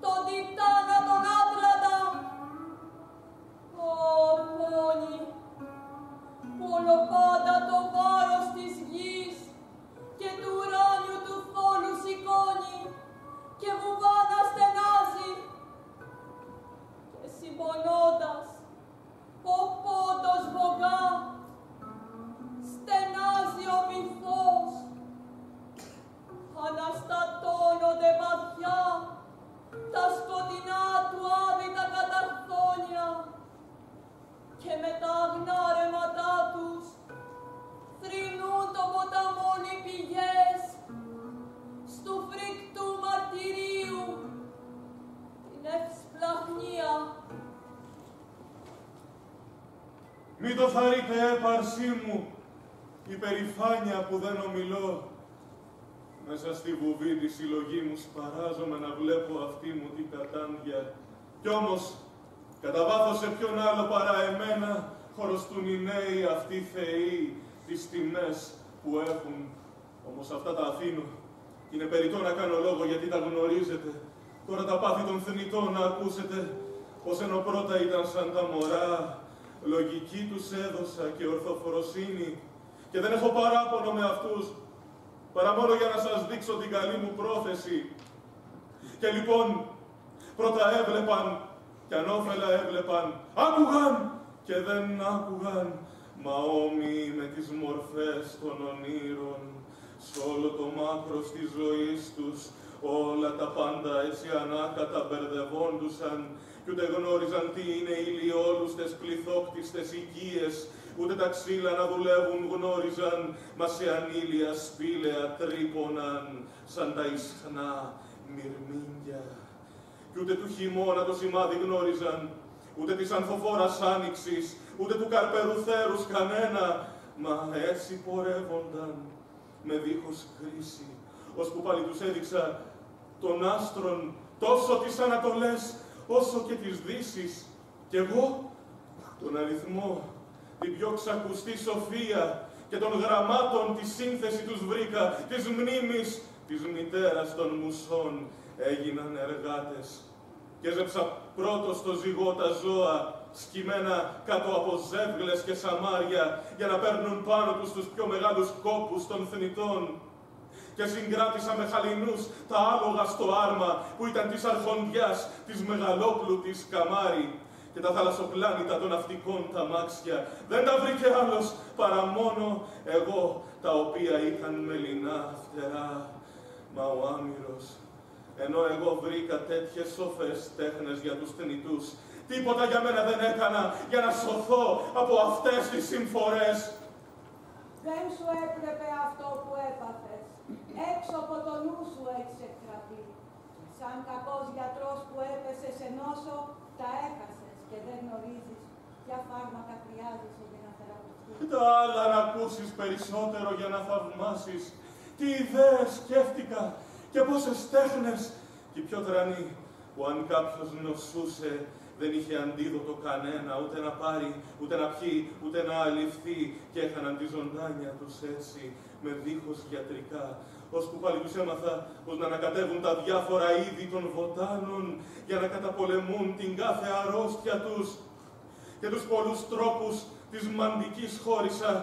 τον Τιτάνα τον Άτλαντα. Ω πόλη, που ολοπάντα το βάρος της γης και του ουράνιου του θόλου σηκώνει και βουβάνα στενάζει και συμπονώντας ο πόντος βογγά στενάζει ο βυθός, αναστατώνονται βαθιά τα σκοτεινά του άδυτα καταρθόνια και με τα αγνά ρεματά τους θρηνούν το ποταμόν οι πηγές στου φρικτού μαρτυρίου την ευσπλαχνία. Μη το θαρείτε, έπαρσή μου, η περηφάνεια που δεν ομιλώ. Μέσα στη βουβή τη συλλογή μου σπαράζομαι να βλέπω αυτή μου την κατάντια. Κι όμως, κατά βάθος σε ποιον άλλο παρά εμένα, χωροστούν οι νέοι αυτοί θεοί, τις τιμές που έχουν. Όμως αυτά τα αφήνω. Και είναι περιττό να κάνω λόγο γιατί τα γνωρίζετε. Τώρα τα πάθη των θνητών να ακούσετε, πως ενώ πρώτα ήταν σαν τα μωρά, λογική τους έδωσα και ορθοφροσύνη και δεν έχω παράπονο με αυτούς, παρά μόνο για να σας δείξω την καλή μου πρόθεση. Και λοιπόν, πρώτα έβλεπαν κι ανώφελα έβλεπαν, άκουγαν και δεν άκουγαν, μα όμοιοι με τις μορφές των ονείρων, σ' όλο το μάκρος της ζωής τους, όλα τα πάντα έτσι ανάκατα μπερδευόντουσαν κι ούτε γνώριζαν τι είναι ηλιόλουστες πληθόκτιστες οικίες, ούτε τα ξύλα να δουλεύουν γνώριζαν, μα σε ανήλια σπήλαια τρύπωναν σαν τα ισχνά μυρμήγκια. Κι ούτε του χειμώνα το σημάδι γνώριζαν, ούτε της ανθοφόρας άνοιξης, ούτε του καρπερού θέρους κανένα, μα έτσι πορεύονταν με δίχως κρίση, ώσπου πάλι τους έδειξα των άστρων τόσο τις Ανατολές όσο και τις Δύσεις, κι εγώ τον αριθμό, την πιο ξακουστή σοφία και των γραμμάτων τη σύνθεση τους βρήκα, της μνήμης της μητέρας των μουσών έγιναν εργάτες. Και έζεψα πρώτος στο ζυγό τα ζώα, σκυμμένα κάτω από ζεύγλες και σαμάρια, για να παίρνουν πάνω τους τους πιο μεγάλους κόπους των θνητών. Και συγκράτησα με χαλινούς τα άλογα στο άρμα, που ήταν της αρχοντιάς, της μεγαλόπλουτης καμάρι, και τα θαλασσοπλάνητα των ναυτικών τα μάξια. Δεν τα βρήκε άλλος, παρά μόνο εγώ, τα οποία είχαν μελινά φτερά. Μα ο άμυρος, ενώ εγώ βρήκα τέτοιες σοφές τέχνες για τους θνητούς, τίποτα για μένα δεν έκανα για να σωθώ από αυτές τις συμφορές. Δεν σου έπρεπε αυτό που έπαθες. Έξω από το νου σου έχεις εκκρατεί. Σαν κακός γιατρός που έπεσε σε νόσο, τα έχασες και δεν γνωρίζεις ποια φάρμακα χρειάζεσαι για να θεραπευτείς. Τα άλλα να ακούσεις περισσότερο για να θαυμάσεις. Τι ιδέες σκέφτηκα και πόσες τέχνες. Και πιο τρανή, που αν κάποιος νοσούσε, δεν είχε αντίδοτο κανένα, ούτε να πάρει, ούτε να πιει, ούτε να αληφθεί, και έχαναν τη ζωντάνια τους έτσι, με δίχως γιατρικά, ώσπου πάλι τους έμαθα πως να ανακατεύουν τα διάφορα είδη των βοτάνων για να καταπολεμούν την κάθε αρρώστια τους. Και τους πολλούς τρόπους της μαντικής χώρισα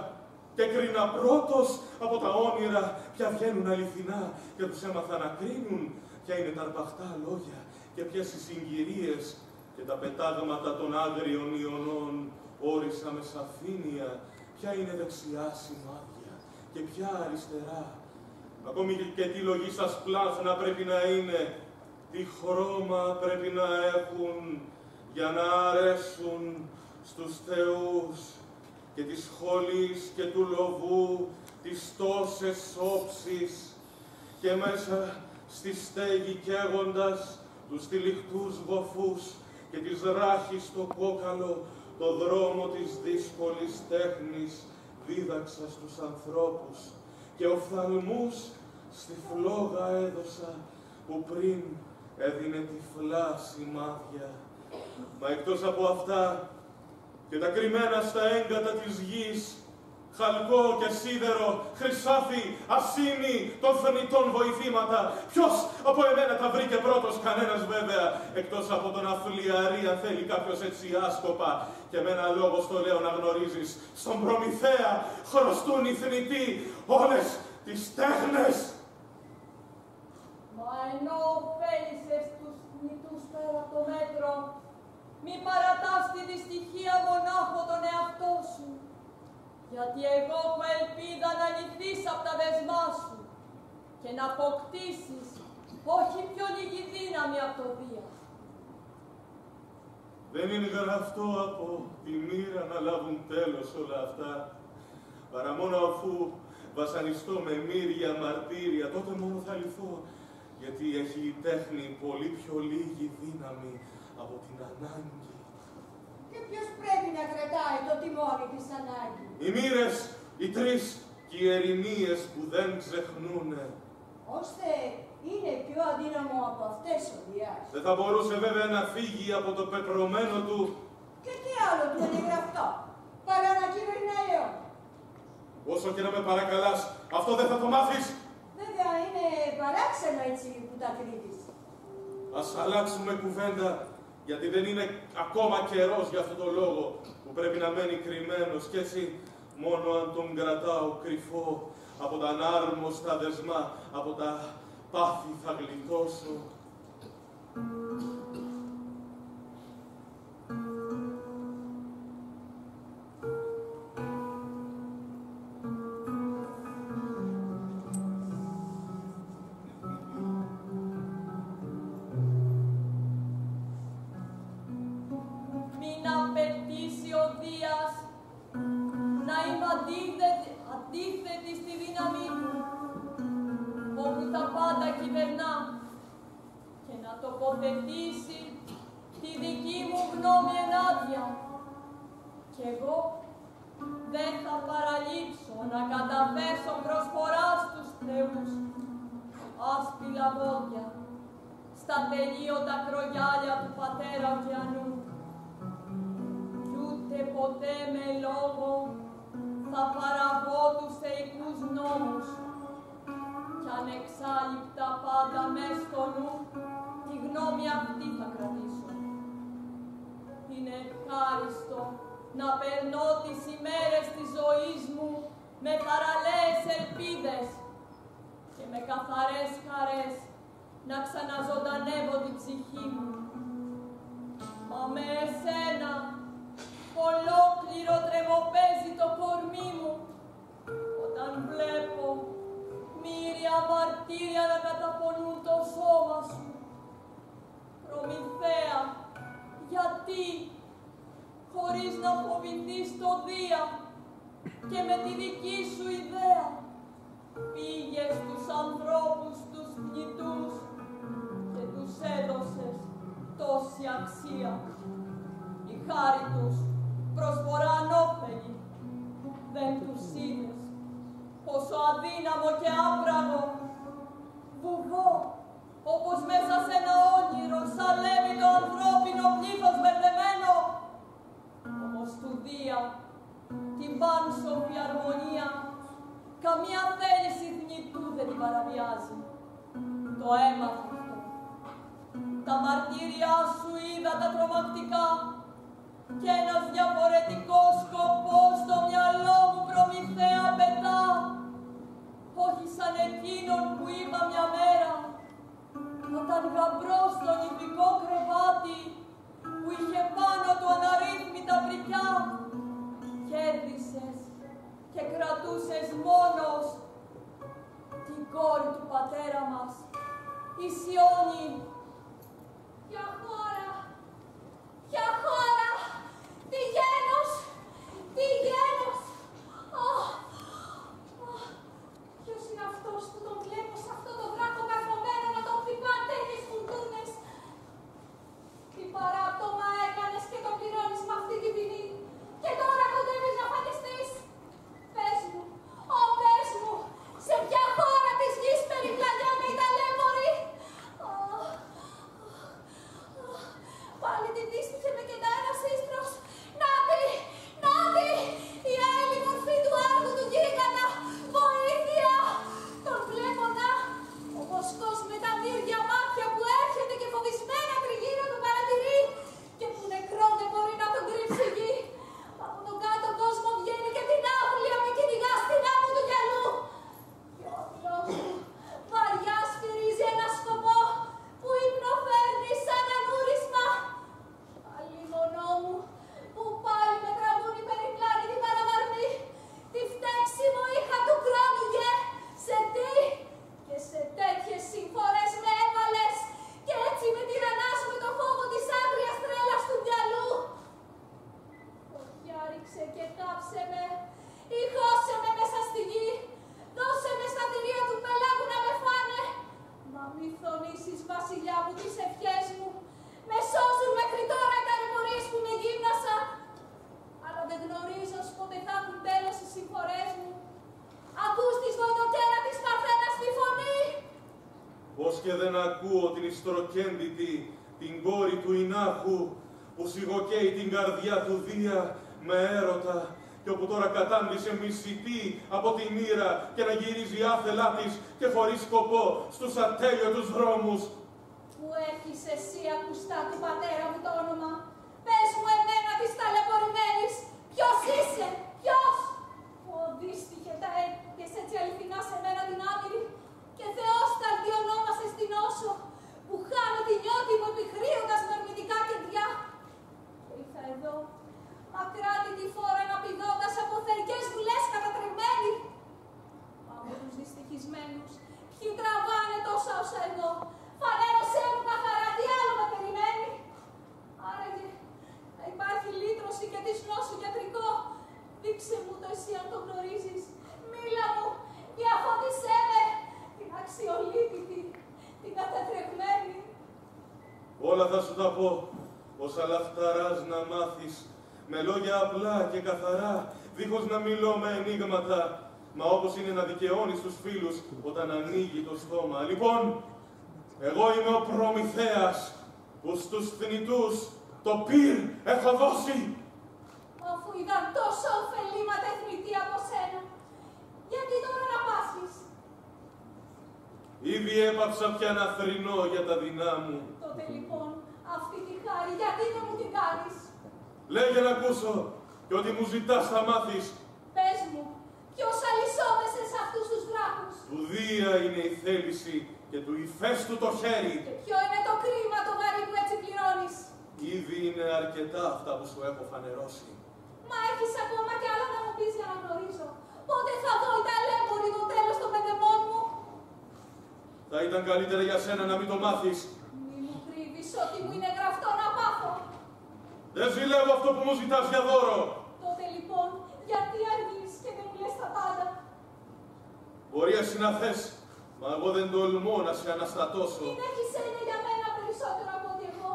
και κρίνα πρώτος από τα όνειρα ποια βγαίνουν αληθινά, και τους έμαθα να κρίνουν ποια είναι τα αρπαχτά λόγια και ποιες οι συγκυρίες, και τα πετάγματα των άγριων ιονών όρισα με σαφήνεια ποια είναι δεξιά σημάδια και ποια αριστερά. Ακόμη και τι λογή σας πλάθνα πρέπει να είναι, τι χρώμα πρέπει να έχουν για να αρέσουν στους θεούς, και της σχολής και του λοβού τις τόσες όψεις, και μέσα στη στέγη καίγοντας τους τυλιχτούς βοφούς και της ράχης στο κόκαλο, το δρόμο της δύσκολης τέχνης δίδαξα στους ανθρώπους, και οφθαλμούς στη φλόγα έδωσα που πριν έδινε τυφλά σημάδια. Μα εκτός από αυτά, και τα κρυμμένα στα έγκατα της γης, χαλκό και σίδερο, χρυσάφι, ασύνη, των θνητών βοηθήματα. Ποιος από εμένα τα βρήκε πρώτος? Κανένας βέβαια, εκτός από τον Αφλιαρή, αν θέλει κάποιος έτσι άσκοπα. Και με ένα λόγο στο λέω να γνωρίζεις, στον Προμηθέα χρωστούν οι θνητοί όλες τις τέχνες. Μα ενώ ωφέλησες τους θνητούς πέρα από το μέτρο, μη παρατάς τη δυστυχία μονάχο τον εαυτό σου. Γιατί εγώ έχω ελπίδα να λυθείς από τα δεσμά σου και να αποκτήσεις όχι πιο λίγη δύναμη από το Δία. Δεν είναι γραφτό από τη μοίρα να λάβουν τέλος όλα αυτά, παρά μόνο αφού βασανιστώ με μύρια μαρτύρια, τότε μόνο θα λυθώ, γιατί έχει η τέχνη πολύ πιο λίγη δύναμη από την ανάγκη. Και ποιος πρέπει να κρατάει το τιμόνι της ανάγκης? Οι μοίρες, οι τρεις και οι ερηνίες που δεν ξεχνούνε. Ώστε είναι πιο αδύναμο από αυτές ο Διάς. Δεν θα μπορούσε βέβαια να φύγει από το πεπρωμένο του. Και τι άλλο του είναι γραφτό, παρά να κυβερνάει όλα. Όσο και να με παρακαλάς, αυτό δεν θα το μάθεις. Βέβαια είναι παράξενο έτσι που τα κρύβεις. Ας αλλάξουμε κουβέντα, γιατί δεν είναι ακόμα καιρός για αυτό το λόγο που πρέπει να μένει κρυμμένος κι έτσι μόνο αν τον κρατάω κρυφό από τα ανάρμοστα δεσμά, από τα πάθη θα γλιτώσω. Μην απαιτήσει ο Δίας να είμαι αντίθετη στη δύναμή του, όπου τα πάντα κυβερνά, και να τοποθετήσει τη δική μου γνώμη ενάντια. Κι εγώ δεν θα παραλείψω να καταθέσω προσφορά στους θεούς, άσπυλα βόδια, στα τελείωτα κρογιάλια του Πατέρα Ωκεανού. Κι ούτε ποτέ με λόγο θα παραβώ τους θεϊκούς νόμους, κι ανεξάλειπτα πάντα μες στο νου τη γνώμη αυτή θα κρατήσω. Είναι ευχάριστο να περνώ τις ημέρες της ζωής μου με θαραλέες ελπίδες και με καθαρές χαρές να ξαναζωντανεύω την ψυχή μου. Μα με εσένα ολόκληρο τρεμοπαίζει το κορμί μου όταν βλέπω μοίρια μαρτύρια να καταπονούν το σώμα σου. Προμηθέα, γιατί χωρίς να φοβηθείς το Δία και με τη δική σου ιδέα πήγες στους ανθρώπους τους θνητούς και τους έδωσες τόση αξία. Η χάρη τους προσφορά ανώφελη, δεν τους είδες πόσο αδύναμο και άπραγο βουβό, όπως μέσα σε ένα όνειρο σαλεύει το ανθρώπινο πλήθος μπερδεμένο. Όμως του Δία την πάνσοφη αρμονία καμία θέληση θνητού δεν την παραβιάζει. Το έμαθα αυτό. Τα μαρτύρια σου είδα τα τρομακτικά και ένας διαφορετικός σκοπός στο μυαλό μου, Προμηθέα, πετά. Όχι σαν εκείνον που είπα μια μέρα, όταν γαμπρός στο νηπικό κρεβάτι που είχε πάνω του αναρρύθμιτα πρικιά, κέρδισες και κρατούσες μόνος την κόρη του πατέρα μας, η Σιώνη. Ποια χώρα, ποια χώρα, τι γένος, τι γένος. Ποιος είναι αυτός που τον βλέπω σε αυτό το βράχο καρφωμένο να τον χτυπάν τέτοιες κουλτούρνες? Τι παράπτωμα έκανες και το πληρώνεις με αυτή τη ποινή και τώρα κοντεύεις να φανιστείς? Πες μου, πες μου, σε ποια χώρα της γης περιπλανιόνται οι ταλέμοροι? και δεν ακούω την ιστροκέντητη, την κόρη του Ινάχου, που σιγοκαίει την καρδιά του Δία με έρωτα, και όπου τώρα κατάντησε μισητή από τη μοίρα και να γυρίζει άθελά της και χωρίς σκοπό στους ατέλειωτους δρόμους. Που έχεις εσύ ακουστά του πατέρα μου το όνομα? Πες μου εμένα της ταλαιπωρημένης, ποιος είσαι, ποιος? Που οδύστηκε τα έπιες έτσι αληθινά σε μένα την άμυρη και Θεός τα αντιονόμασε στην όσο, που χάνω τη νιώτη μου επιχρύοντας με ορμητικά κεντριά. Και ήρθα εδώ, μακρά τη φόρα αναπηδώντας από θερικές βουλές κατατρεγμένη. Από τους δυστυχισμένους, ποιοι τραβάνε τόσα όσα εγώ, φανέρωσέ μου καθαρά, τι άλλο με περιμένει? Άραγε, να υπάρχει λύτρωση και της νόσου γιατρικό. Δείξε μου το εσύ αν το γνωρίζεις. Μίλα μου, διαφώτισέ με, την αξιολύπητη, την κατατρεγμένη. Όλα θα σου τα πω, ως αλαφταράς να μάθεις, με λόγια απλά και καθαρά, δίχως να μιλώ με ενίγματα, μα όπως είναι να δικαιώνεις τους φίλους όταν ανοίγει το στόμα. Λοιπόν, εγώ είμαι ο Προμηθέας, που στους θνητούς το πυρ έχω δώσει. Αφού είδαν τόσα ωφελήματα εθνητή από σένα, γιατί τώρα να πάσχεις? Ήδη έπαψα πια να θρηνώ για τα δεινά μου. Τότε λοιπόν, αυτή τη χάρη, γιατί δεν μου την κάνεις? Λέγε να ακούσω, και ό,τι μου ζητάς θα μάθεις. Πες μου, ποιος αλυσσόμεσαι σε αυτούς τους δράκους? Του Δία είναι η θέληση και του ηφαίστου το χέρι. Και ποιο είναι το κρίμα το βαρύ που έτσι πληρώνεις? Ήδη είναι αρκετά αυτά που σου έχω φανερώσει. Μα έχεις ακόμα κι άλλο να μου πεις για να γνωρίζω. Πότε θα δω η ταλέπορη το τέλος των παιδεμών μου? Θα ήταν καλύτερα για σένα να μην το μάθεις. Μη μου κρύβεις ότι μου είναι γραφτό να πάθω. Δεν ζηλεύω αυτό που μου ζητάς για δώρο. Τότε λοιπόν, γιατί αργείς και δεν μου λες τα πάντα? Μπορεί εσύ να θες, μα εγώ δεν τολμώ να σε αναστατώσω. Μην έχεις έννοια για μένα περισσότερο από ότι εγώ.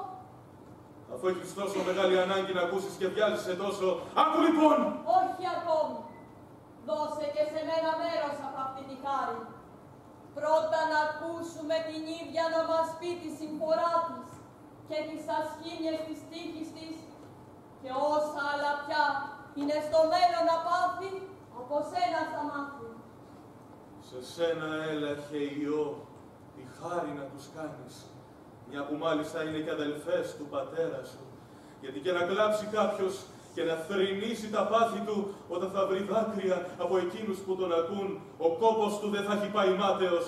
Αφού έχεις τόσο μεγάλη ανάγκη να ακούσεις και βιάζεσαι τόσο, άκου λοιπόν! Όχι ακόμη. Δώσε και σε μένα μέρος από αυτή τη χάρη. Πρώτα να ακούσουμε την ίδια να μας πει τη συμφορά της και τις ασχήμιες της τύχης της και όσα άλλα πια είναι στο μέλλον να πάθει, από σένα θα μάθει. Σε σένα έλαχε Υιό, τη χάρη να τους κάνεις, μια που μάλιστα είναι και αδελφές του πατέρα σου, γιατί και να κλάψει κάποιος και να θρηνήσει τα πάθη του όταν θα βρει δάκρυα από εκείνους που τον ακούν, ο κόπος του δεν θα έχει πάει μάταιος.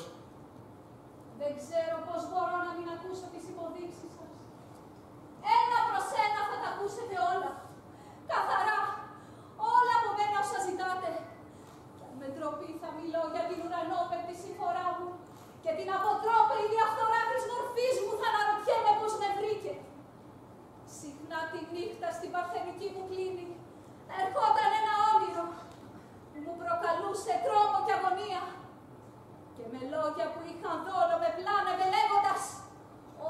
Δεν ξέρω πώς μπορώ να μην ακούσω τις υποδείξεις σας. Ένα προς ένα θα τα ακούσετε όλα. Καθαρά. Όλα από μένα όσα ζητάτε. Και με ντροπή θα μιλώ για την ουρανόπεπτη συμφορά μου και την αποτρόπαιη διαφθορά της μορφής μου θα αναρωτιέμαι πώς με βρήκε. Συχνά τη νύχτα στην παρθενική μου κλίνη ερχόταν ένα όνειρο που μου προκαλούσε τρόμο και αγωνία. Και με λόγια που είχαν δόλο με πλάνευε λέγοντας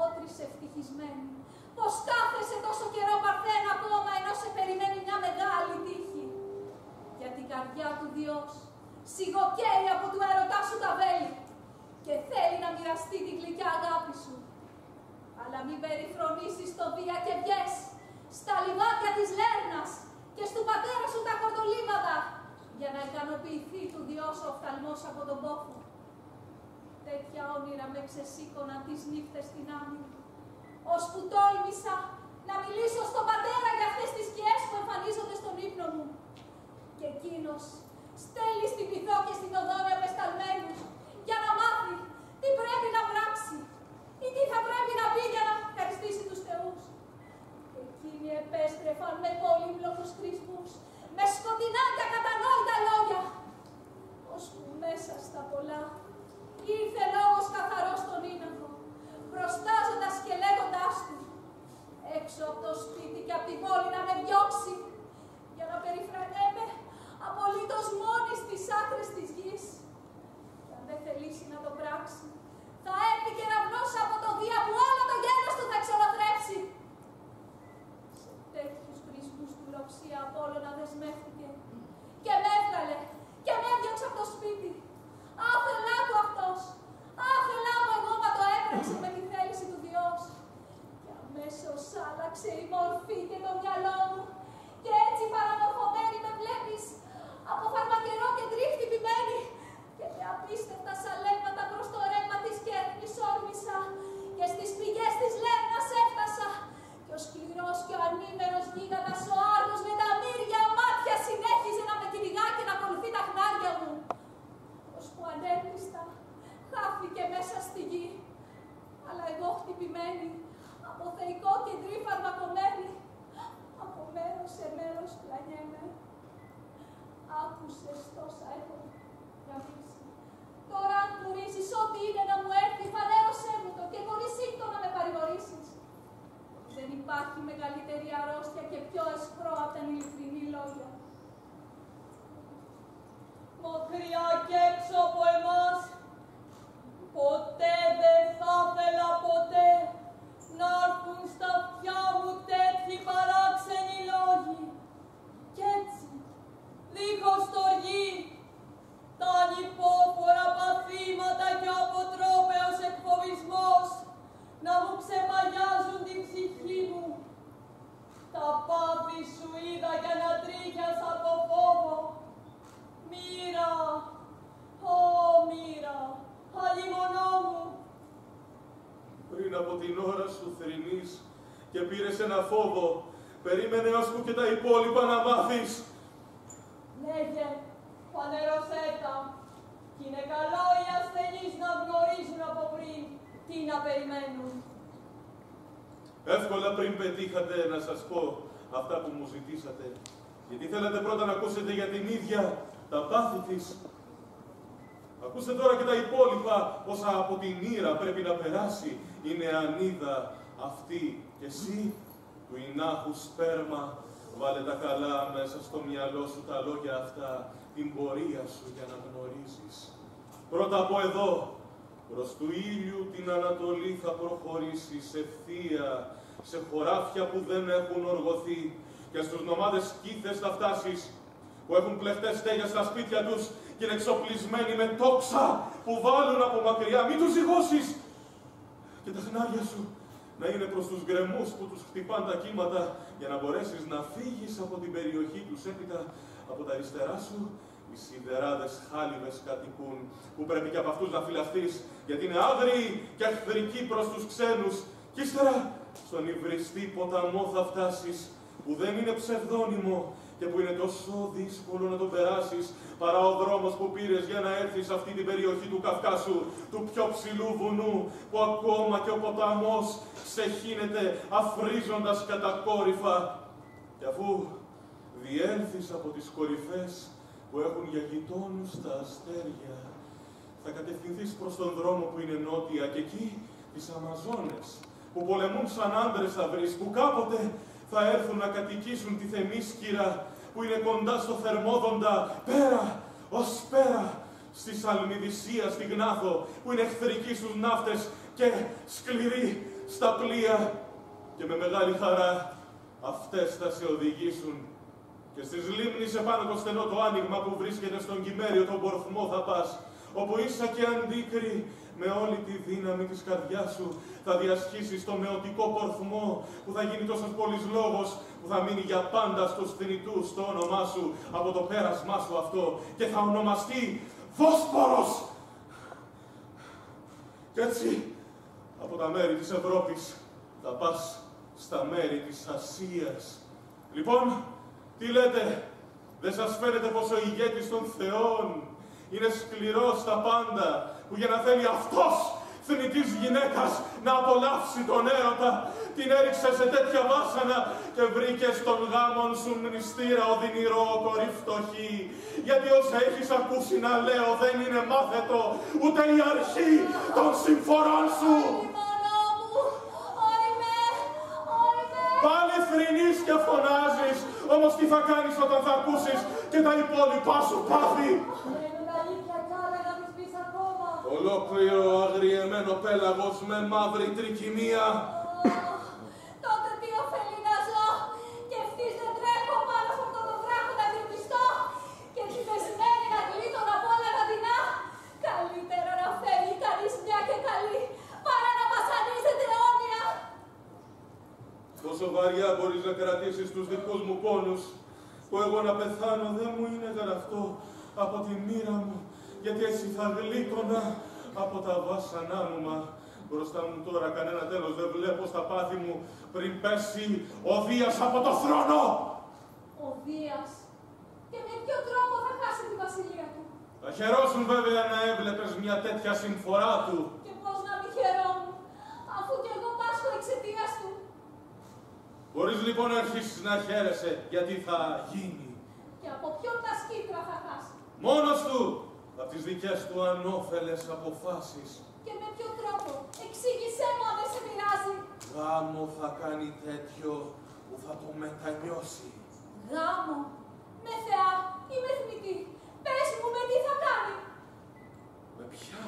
«Ότρισε ευτυχισμένη, πως κάθεσαι τόσο καιρό Παρθένα ακόμα ενώ σε περιμένει μια μεγάλη τύχη. Για την καρδιά του Διός σιγοκαίει από του έρωτά σου τα βέλη και θέλει να μοιραστεί την γλυκιά αγάπη σου. Αλλά μην περιφρονήσεις το Δία και βγες στα λιβάδια της Λέρνας και στου πατέρα σου τα κορδολίβαδα για να ικανοποιηθεί του Διός ο οφθαλμός από τον πόφο. Τέτοια όνειρα με ξεσήκωναν τις νύχτες στην άμμη, ώσπου τόλμησα να μιλήσω στον πατέρα για αυτές τις σκιές που εμφανίζονται στον ύπνο μου. Και εκείνος στέλνει στην πυθό και στην οδόνη απεσταλμένους για να μάθει τι πρέπει να πράξει ή τι θα πρέπει να πει για να ευχαριστήσει τους θεούς. Εκείνοι επέστρεφαν με πολύμπλοκους κρίσμους, με σκοτεινά και ακατανόητα λόγια, ώσπου μέσα στα πολλά ήρθε λόγος καθαρός στον ίναχο, προστάζοντας και λέγοντάς του έξω από το σπίτι και από την πόλη να με διώξει για να περιφρανέμαι απολύτως μόνη στις άκρες της γης. Και αν δεν θελήσει να το πράξει, θα έρθει κεραυνός από το Δία που όλο το γένος του θα εξολοθρέψει. Σε τέτοιους βρισμούς του λοξία Απόλλωνα δεσμεύτηκε και και πήρες ένα φόβο. Περίμενε ως που και τα υπόλοιπα να μάθεις. Λέγε, φανερωσέτα. Κι είναι καλό οι ασθενείς να γνωρίζουν από πριν τι να περιμένουν. Εύκολα πριν πετύχατε να σας πω αυτά που μου ζητήσατε. Γιατί θέλατε πρώτα να ακούσετε για την ίδια τα πάθη της. Ακούστε τώρα και τα υπόλοιπα, όσα από την ήρα πρέπει να περάσει η νεανίδα αυτή. Και εσύ, του Ινάχου σπέρμα, βάλε τα καλά μέσα στο μυαλό σου τα λόγια αυτά, την πορεία σου για να γνωρίζεις. Πρώτα από εδώ, προς του ήλιου την Ανατολή θα προχωρήσεις ευθεία, σε χωράφια που δεν έχουν οργωθεί, και στους νομάδες σκύθες θα φτάσεις, που έχουν πλεχτές στέγια στα σπίτια τους και είναι εξοπλισμένοι με τόξα που βάλουν από μακριά. Μην τους ζυγώσεις! Και τα χνάρια σου να είναι προς τους γκρεμούς που τους χτυπάν τα κύματα, για να μπορέσεις να φύγεις από την περιοχή τους. Έπειτα από τα αριστερά σου οι σιδεράδες χάλιβες κατοικούν, που πρέπει και από αυτούς να φυλαχθείς, γιατί είναι άγριοι και εχθρικοί προς τους ξένους. Κι ύστερα στον υβριστή ποταμό θα φτάσεις, που δεν είναι ψευδόνυμο και που είναι τόσο δύσκολο να τον περάσεις, παρά ο δρόμος που πήρες για να έρθεις σε αυτή την περιοχή του Καυκάσου, του πιο ψηλού βουνού, που ακόμα και ο ποταμός ξεχύνεται αφρίζοντας κατακόρυφα. Και αφού διέλθεις από τις κορυφές που έχουν για γειτόνους τα αστέρια, θα κατευθυνθείς προς τον δρόμο που είναι νότια, και εκεί τις Αμαζόνες, που πολεμούν σαν άντρες θα βρεις, που κάποτε θα έρθουν να κατοικήσουν τη Θεμίσκυρα, που είναι κοντά στο Θερμόδοντα, πέρα ως πέρα στη Σαλμιδησία, στη Γνάθο, που είναι εχθρικοί στους ναύτες και σκληροί στα πλοία. Και με μεγάλη χαρά αυτές θα σε οδηγήσουν. Και στις λίμνεις επάνω το στενό το άνοιγμα που βρίσκεται στον Κυμέριο τον Πορθμό θα πας, όπου ίσα και αντίκρι με όλη τη δύναμη της καρδιάς σου θα διασχίσεις το νεωτικό Πορθμό, που θα γίνει τόσος πολύς λόγος, που θα μείνει για πάντα στους θνητούς το όνομά σου από το πέρασμά σου αυτό, και θα ονομαστεί Βόσπορος. Κι έτσι από τα μέρη της Ευρώπης θα πας στα μέρη της Ασίας. Λοιπόν, τι λέτε, δεν σας φαίνεται πως ο ηγέτης των θεών είναι σκληρός στα πάντα, που για να θέλει αυτός θνητής γυναίκας να απολαύσει τον έρωτα, την έριξε σε τέτοια βάσανα και βρήκε στον γάμον σου μνηστήρα οδυνηρό κορυφτωχή. Γιατί όσα έχεις ακούσει να λέω δεν είναι μάθετο, ούτε η αρχή των συμφορών σου. Πάλι θρηνείς και φωνάζεις, όμως τι θα κάνεις όταν θα ακούσεις και τα υπόλοιπά σου πάθη. Ολόκληρο αγριεμένο πέλαγος με μαύρη τρικυμία. Τότε τι ωφελεί να ζω, και ευθύς δεν τρέχω πάνω από αυτό το βράχο να γρυπιστώ, και τη μεσημέρι να γλίτωνα από όλα τα δεινά. Καλύτερα να φεύγει κανείς μια και καλή, παρά να βασανίζεται αιώνια. Πόσο βαριά μπορείς να κρατήσεις τους δικούς μου πόνους, που εγώ να πεθάνω δεν μου είναι γραφτό από τη μοίρα μου, γιατί έτσι θα γλίτωνα από τα βάσανά μου. Μα μπροστά μου τώρα κανένα τέλος δεν βλέπω στα πάθη μου, πριν πέσει ο Δίας από το θρόνο. Ο Δίας, και με ποιο τρόπο θα χάσει τη βασιλεία του. Θα χαιρόσουν βέβαια να έβλεπες μια τέτοια συμφορά του. Και πώς να μη χαιρόμουν, αφού κι εγώ πάσχω εξαιτίας του. Μπορείς λοιπόν να αρχίσεις να χαίρεσαι, γιατί θα γίνει. Και από ποιον τα σκύτρα θα χάσει. Μόνος του, από τις δικές του ανώφελες αποφάσεις. Και με ποιο τρόπο, εξήγησέ μου αν δεν σε πειράζει. Γάμο θα κάνει τέτοιο που θα το μετανιώσει. Γάμο, με Θεά ή με θνητή, πες μου με τι θα κάνει. Με ποια,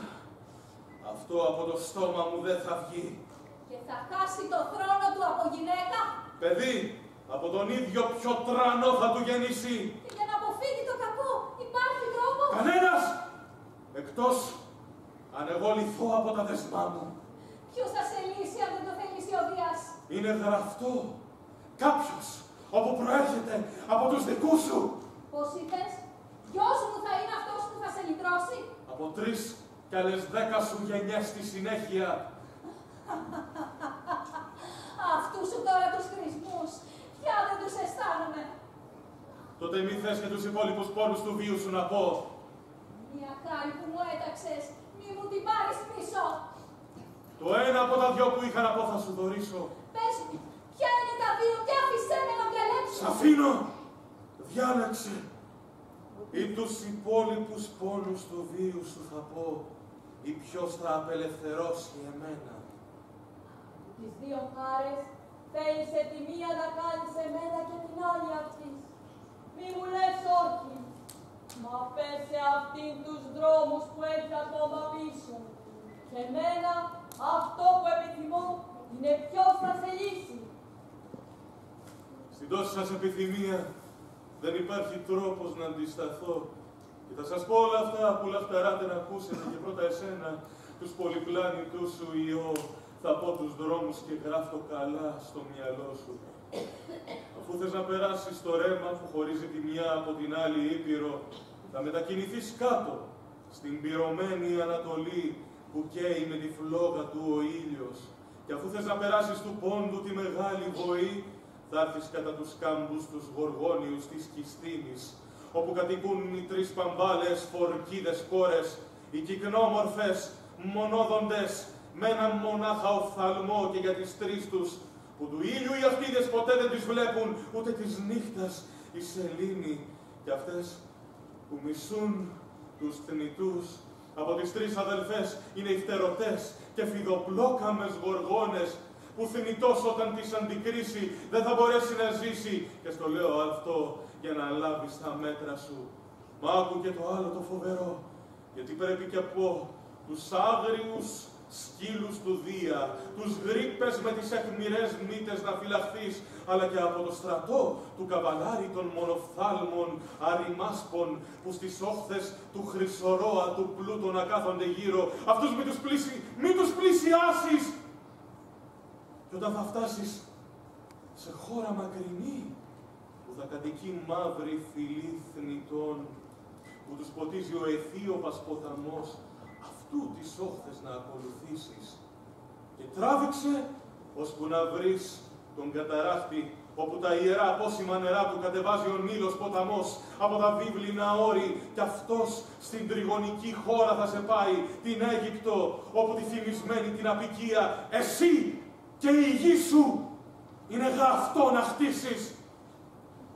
αυτό από το στόμα μου δεν θα βγει. Και θα χάσει το θρόνο του από γυναίκα. Παιδί, από τον ίδιο πιο τρανό θα του γεννήσει. Και για να αποφύγει το κακό, υπάρχει τρόπο. Κανένας! Εκτός αν εγώ λυθώ από τα δεσμά μου. Ποιος θα σε λύσει αν δεν το θέλει ο Δίας. Είναι γραφτό. Κάποιος, όπου προέρχεται από τους δικούς σου. Πώς είπες, γιος μου θα είναι αυτός που θα σε λυτρώσει. Από 3 κι άλλες 10 σου γενιές στη συνέχεια. Αυτού σου τώρα τότε μη θες και τους υπόλοιπους πόνους του βίου σου να πω. Μια χάρη που μου έταξες, μη μου την πάρεις πίσω. Το ένα από τα δυο που είχα να πω θα σου δωρήσω. Πες μου, ποια είναι τα δύο και άφησέ με να διαλέξω. Σ' αφήνω, διάλεξε. Ή τους υπόλοιπους πόνους του βίου σου θα πω, ή ποιος θα απελευθερώσει εμένα. Τις δύο χάρες θέλησε τη μία να κάνεις εμένα και την άλλη αυτής. Μη μου λες όχι, μα πες σε αυτήν τους δρόμους που έχει ακόμα πίσω. Και εμένα αυτό που επιθυμώ είναι ποιος θα σε λύσει. Στην τόση σας επιθυμία δεν υπάρχει τρόπος να αντισταθώ. Και θα σας πω όλα αυτά που λαχταράτε να ακούσετε και πρώτα εσένα, τους πολυπλάνητούς σου ιό, θα πω τους δρόμους και γράφω καλά στο μυαλό σου. Αφού θες να περάσεις το ρέμα που χωρίζει τη μια από την άλλη ήπειρο, θα μετακινηθείς κάτω, στην πυρωμένη Ανατολή που καίει με τη φλόγα του ο ήλιος. Και αφού θες να περάσεις του πόντου τη μεγάλη βοή, θα έρθεις κατά τους κάμπους τους γοργόνιους της Κιστίνης, όπου κατοικούν οι τρεις παμπάλες φορκίδες κόρες, οι κυκνόμορφες μονόδοντες, με έναν μονάχα οφθαλμό και για τις τρεις τους, που του ήλιου οι αυτίδες ποτέ δεν τις βλέπουν, ούτε της νύχτας η σελήνη, και αυτές που μισούν τους θνητούς. Από τις τρεις αδελφές είναι οι φτερωτές και φιδοπλόκαμες γοργόνες, που θνητός όταν της αντικρίσει δεν θα μπορέσει να ζήσει. Και στο λέω αυτό για να λάβεις τα μέτρα σου. Μα άκου και το άλλο το φοβερό, γιατί πρέπει και πω τους άγριους σκύλους του Δία, τους γρίπες με τις αιχμηρές μύτες να φυλαχθείς, αλλά και από το στρατό του καβαλάρι των μονοφθάλμων αριμάσπων, που στις όχθες του χρυσορόα του πλούτου να κάθονται γύρω. Αυτούς μη τους πλησιάσεις! Και όταν θα φτάσεις σε χώρα μακρινή, που θα κατοικεί μαύρη φυλή θνητών, που τους ποτίζει ο Αιθίωπας ποταμός, αυτού τις όχθες να ακολουθήσεις. Και τράβηξε, ώσπου να βρεις τον καταράκτη, όπου τα ιερά απόσημα νερά του κατεβάζει ο Νείλος ποταμός από τα βίβλινα όρη, κι αυτός στην τριγωνική χώρα θα σε πάει, την Αίγυπτο, όπου τη θυμισμένη την απικία, εσύ και η γη σου είναι γραφτό να χτίσεις.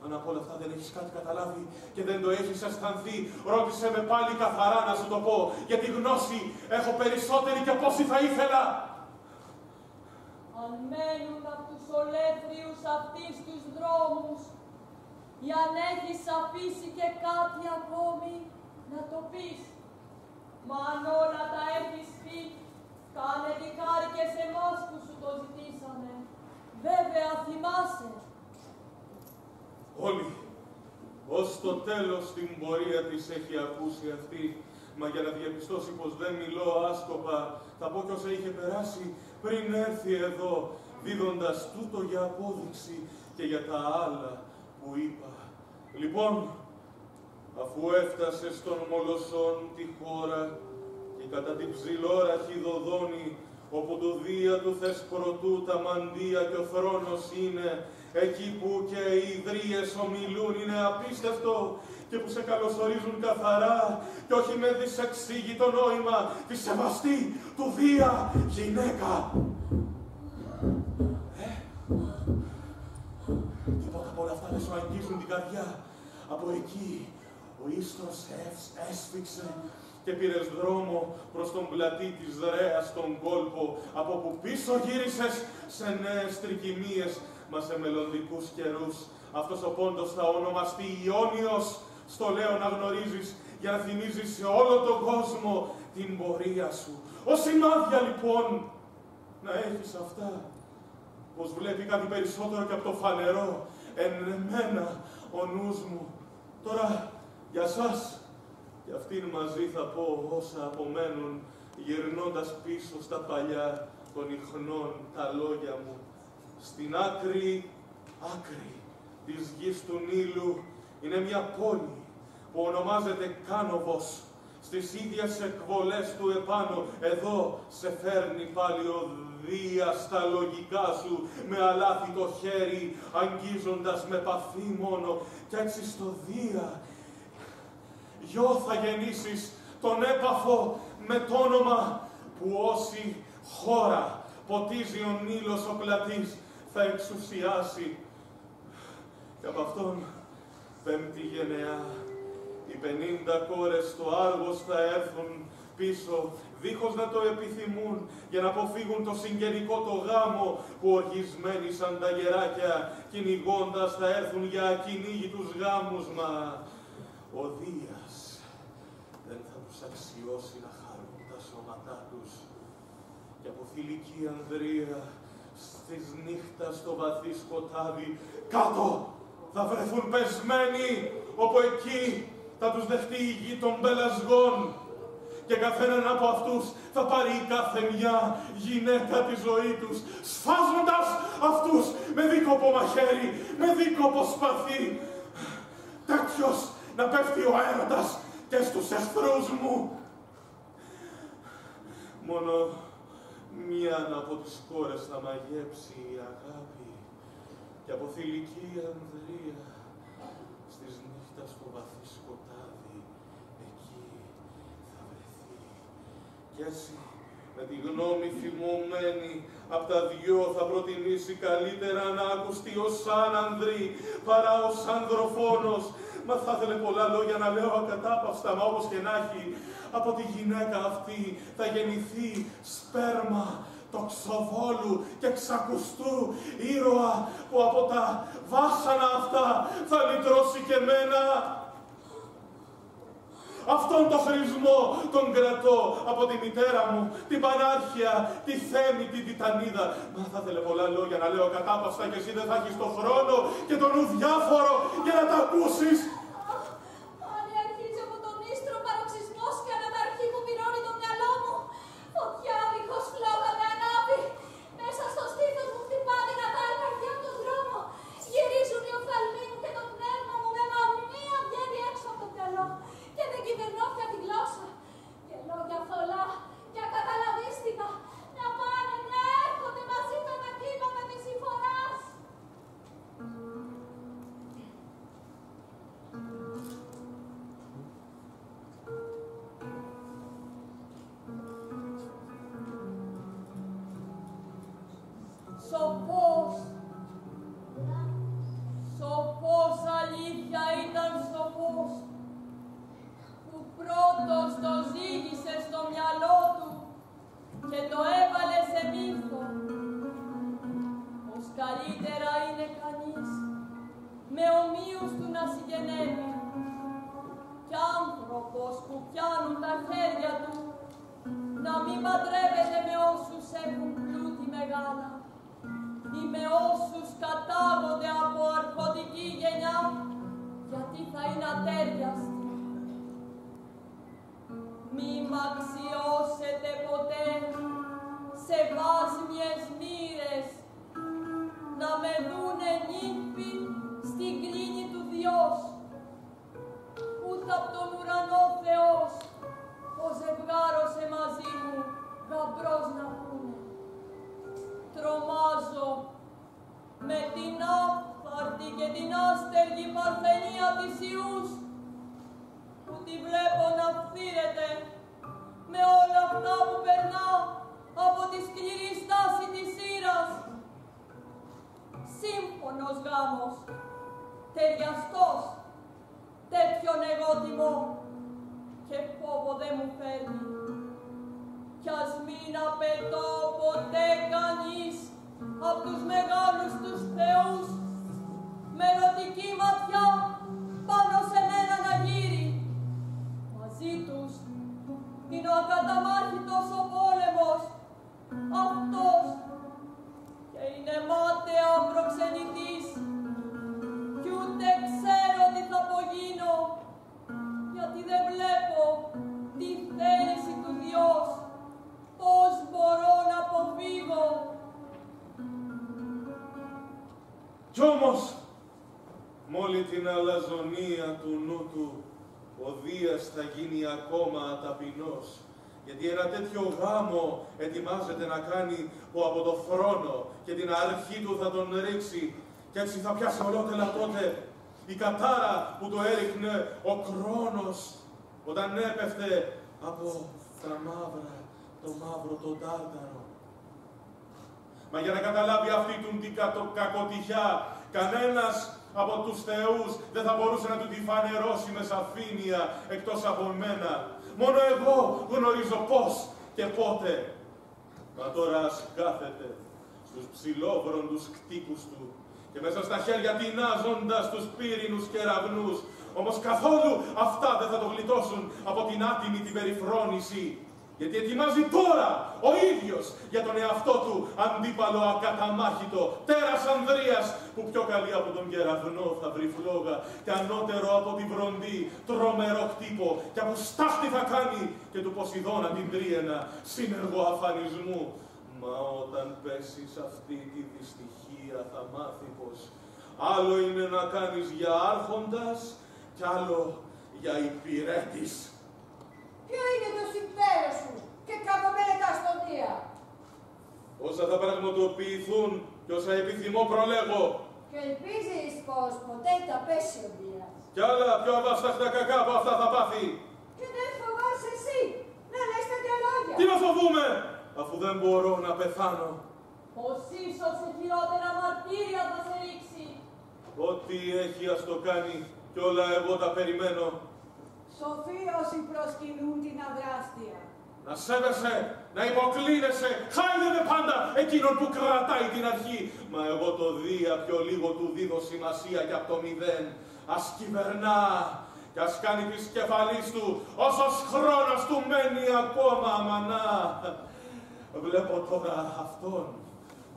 Αν από όλα αυτά δεν έχεις κάτι καταλάβει και δεν το έχεις αισθανθεί, ρώτησε με πάλι καθαρά να σου το πω, γιατί γνώση έχω περισσότερη και πόση θα ήθελα. Αν μένουν απ' τους ολέθριους αυτής τους δρόμους, ή αν έχεις αφήσει και κάτι ακόμη, να το πεις. Μα αν όλα τα έχεις πει, κάνε τη χάρη και σε εμάς που σου το ζητήσαμε. Βέβαια θυμάσαι. Όλοι, ως το τέλος την πορεία της έχει ακούσει αυτή, μα για να διαπιστώσει πως δεν μιλώ άσκοπα, θα πω κι όσα είχε περάσει πριν έρθει εδώ, δίδοντας τούτο για απόδειξη και για τα άλλα που είπα. Λοιπόν, αφού έφτασε στον Μολοσσόν τη χώρα και κατά την ψηλόραχη Δοδόνη, όπου το Δία του Θεσπρωτού τα μαντεία και ο θρόνος είναι, εκεί που και οι ιδρύες ομιλούν είναι απίστευτο και που σε καλωσορίζουν καθαρά και όχι με δυσεξήγητο νόημα, τη σεβαστή του Δία γυναίκα. Τίποτα από όλα αυτά δεν σου αγγίζουν την καρδιά. Από εκεί ο ίστρος έσφιξε και πήρες δρόμο προς τον πλατή της Ρέας στον κόλπο, από που πίσω γύρισες σε νέες τρικυμίες, μα σε μελλοντικούς καιρούς. Αυτός ο πόντος θα ονομαστεί Ιόνιος, στο λέω να γνωρίζεις, για να θυμίζεις σε όλο τον κόσμο την πορεία σου. Ως σημάδια λοιπόν να έχεις αυτά, πως βλέπει κάτι περισσότερο και από το φανερό, εν εμένα ο νους μου. Τώρα για σας, και αυτήν μαζί θα πω όσα απομένουν, γυρνώντας πίσω στα παλιά των ιχνών τα λόγια μου. Στην άκρη της γης του Νείλου είναι μια πόλη που ονομάζεται Κάνοβος. στις ίδιες εκβολές του επάνω, εδώ σε φέρνει πάλι ο Δία στα λογικά σου, με αλάθη το χέρι, αγγίζοντας με παθή μόνο, κι έτσι στο Δία, γιο θα γεννήσεις τον έπαφο με το όνομα που όση χώρα ποτίζει ο Νείλος ο πλατής θα εξουσιάσει. Και από αυτόν, πέμπτη γενεά, οι 50 κόρες στο Άργος θα έρθουν πίσω, δίχως να το επιθυμούν, για να αποφύγουν το συγγενικό το γάμο, που οργισμένοι σαν τα γεράκια, κυνηγώντας θα έρθουν για ακυνήγητους γάμους, μα ο Δίας δεν θα τους αξιώσει να χαρούν τα σώματά τους. Και από θηλυκή ανδρεία, στις νύχτα στο βαθύ σκοτάδι, κάτω θα βρεθούν πεσμένοι, όπου εκεί θα τους δεχτεί η γη των πελασγών. Και καθέναν από αυτούς θα πάρει η κάθε μια γυναίκα τη ζωή τους, σφάζοντας αυτούς με δίκοπο μαχαίρι, με δίκοπο σπαθί. Τέτοιος να πέφτει ο έρωτας και στους εχθρούς μου. Μόνο μίαν από τις κόρες θα μαγέψει η αγάπη, και από θηλυκή ανδρεία στις νύχτας στο βαθύ σκοτάδι εκεί θα βρεθεί. Κι έτσι με τη γνώμη θυμωμένη απ' τα δυο θα προτιμήσει καλύτερα να ακουστεί ως άνανδρη παρά ως ανδροφόνος. Μα θα ήθελε πολλά λόγια να λέω ακατάπαυστα, μα όπως και να έχει, από τη γυναίκα αυτή θα γεννηθεί σπέρμα τοξοβόλου και ξακουστού ήρωα, που από τα βάσανα αυτά θα λυτρώσει και μένα. Αυτόν το χρησμό τον κρατώ από τη μητέρα μου, την Πανάρχια, τη Θέμη, την Τιτανίδα. Μα θα ήθελε πολλά λόγια να λέω κατάπαυστα, και εσύ δεν θα έχεις τον χρόνο και τον ουδιάφορο για να τα ακούσεις. Πάλι αρχίζει από τον ίστρο παροξισμός και αναταρχή που πυρώνει το μυαλό μου. Φωτιά δίχως φλόγα με ανάβει. Μέσα στο στήθος μου χτυπά δυνατά η καρδιά από τον δρόμο. Γυρίζουν οι οφθαλμοί μου και το πνεύμα μου με μαμία βγαίνει έξω από το μυαλό. Και δεν κυβερνώ πια τη γλώσσα. Και λόγια θολά και ακαταλαβίστικα να πάνε, να έρχονται μαζί με τα κύματα της συμφοράς. Σοφός αλήθεια ήταν σοφός, που πρώτος το ζήγησε στο μυαλό του και το έβαλε σε μύθο, πως καλύτερα είναι κανείς με ομοίους του να συγγενεύει, κι άνθρωπος που πιάνουν τα χέρια του να μην παντρεύεται με όσους έχουν πλούτη μεγάλα ή με όσους κατάγονται από αρχοντική γενιά, γιατί θα είναι ατέριαστοι. Μη μ' αξιώσετε ποτέ σε βάσμιες μοίρες, να με δούνε νύμφη στην κλίνη του Διός, ούτε απ' τον ουρανό Θεός πως ζευγάρωσε μαζί μου γαμπρός να πούνε. Τρομάζω με την άφαρτη και την άστεργη παρθενία της Ιούς, που τη βλέπω να φθήρεται με όλα αυτά που περνά από τη σκληρή στάση της Ήρας. Σύμφωνος γάμος, ταιριαστός, τέτοιον εγώ τιμώ και φόβο δεν μου φέρνει. Κι ας μην απαιτώ ποτέ κανείς απ' τους μεγάλους τους θεούς με ερωτική ματιά πάνω σε μένα να γύρει. Μαζί τους είναι ο ακαταμάχητος ο πόλεμος, αυτός, και είναι μάταια ο προξενητής, κι ούτε ξέρω τι θα απογίνω, γιατί δεν βλέπω τη θέληση του Διός, πώς μπορώ να αποφύγω. Κι όμως, μ' όλη την αλαζονία του νου του, ο ο Δίας θα γίνει ακόμα ταπεινός. Γιατί ένα τέτοιο γάμο ετοιμάζεται να κάνει που από το θρόνο και την αρχή του θα τον ρίξει και έτσι θα πιάσει ολότελα τότε η κατάρα που το έριχνε ο Κρόνος όταν έπεφτε από τα μαύρα, το μαύρο τον Τάρταρο. Μα για να καταλάβει αυτή την κακοτυχιά, κανένας από τους θεούς δεν θα μπορούσε να του τη φανερώσει με σαφήνεια εκτός από μένα. Μόνο εγώ γνωρίζω πώς και πότε. Μα τώρα ας κάθεται στους ψηλόβροντους κτίκους του και μέσα στα χέρια τεινάζοντας τους πύρινους κεραυνούς. Όμως καθόλου αυτά δεν θα το γλιτώσουν από την άτιμη την περιφρόνηση. Γιατί ετοιμάζει τώρα ο ίδιος για τον εαυτό του αντίπαλο ακαταμάχητο, τέρας Ανδρείας, που πιο καλή από τον κεραυνό θα βρει φλόγα και ανώτερο από τη βροντή τρομερό κτύπο και από στάχτη θα κάνει και του Ποσειδώνα την τρίαινα σύνεργο αφανισμού. Μα όταν πέσει σε αυτή τη δυστυχία θα μάθει πως άλλο είναι να κάνεις για άρχοντας κι άλλο για υπηρέτης. Ποιο είναι το συμφέρον σου και καμωμένα τα αστονία. Όσα θα πραγματοποιηθούν και όσα επιθυμώ προλέγω. Και ελπίζεις πως ποτέ θα πέσει ο Δίας. Κι άλλα πιο αβάσταχτα κακά από αυτά θα πάθει. Και δεν φοβάσαι εσύ να λες τέτοια λόγια. Τι να φοβούμε, αφού δεν μπορώ να πεθάνω. Πως ίσως σε χειρότερα μαρτύρια θα σε ρίξει. Ό,τι έχει ας το κάνει κι όλα εγώ τα περιμένω. Σοφοί όσοι προσκυνούν την αδράστια. Να σέβεσαι, να υποκλίνεσαι, χάιδευε πάντα εκείνον που κρατάει την αρχή. Μα εγώ το Δία πιο λίγο του δίδω σημασία και από το μηδέν. Ας κυβερνά κι ας κάνει της κεφαλής του όσος χρόνος του μένει ακόμα αμανά. Βλέπω τώρα αυτόν,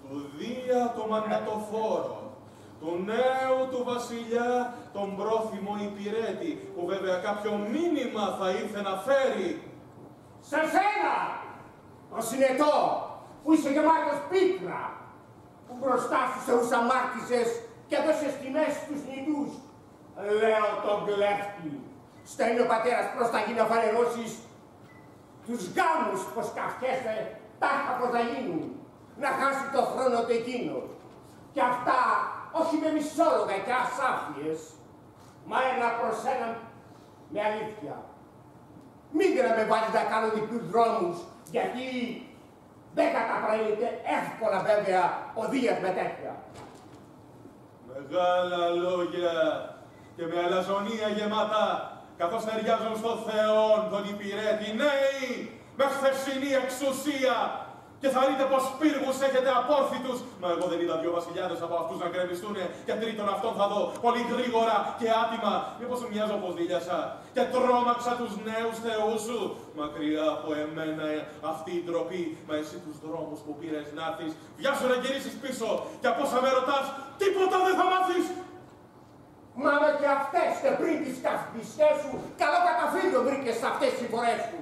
του Δία το μανατοφόρο, του νέου του βασιλιά τον πρόθυμο υπηρέτη, που βέβαια κάποιο μήνυμα θα ήρθε να φέρει. Σε σένα, το συνετό, που είσαι γεμάτος πίκρα, που μπροστά σου σε ουσαμάρτησες και έδωσες τιμές στους νητούς. Λέω τον κλέφτη, στέλνει ο πατέρας προς τα γη να φανερώσεις τους γάμους πως καυχέσαι τάχα πως θα γίνουν, να χάσει το χρόνο του εκείνο. Και αυτά όχι με μισόλογα και ασάφειες, μα ένα προς έναν με αλήθεια. Μην να με βάλεις να κάνω διπλούς δρόμους, γιατί δεν καταπραγείται εύκολα βέβαια ο Δίας με τέτοια. Μεγάλα λόγια και με αλαζονία γεμάτα, καθώς ταιριάζουν στο Θεόν τον υπηρέτη νέοι με χθεσινή εξουσία. Και θα δείτε πως πύργους έχετε απόρθητους. Μα εγώ δεν είδα δυο βασιλιάδες από αυτούς να γκρεμιστούνε και τρίτον αυτόν θα δω πολύ γρήγορα και άτιμα. Μήπως σου μοιάζω πως δίλιασα και τρόμαξα τους νέους θεούς σου. Μακριά από εμένα αυτή η ντροπή. Μα εσύ τους δρόμους που πήρες να έρθεις, βιάσου να γυρίσεις πίσω και από όσα με ρωτάς, τίποτα δεν θα μάθεις. Μα με και αυτές και πριν τις καυπιστές σου, καλό καταφύγιο βρήκες σε αυτές τις φορές σου.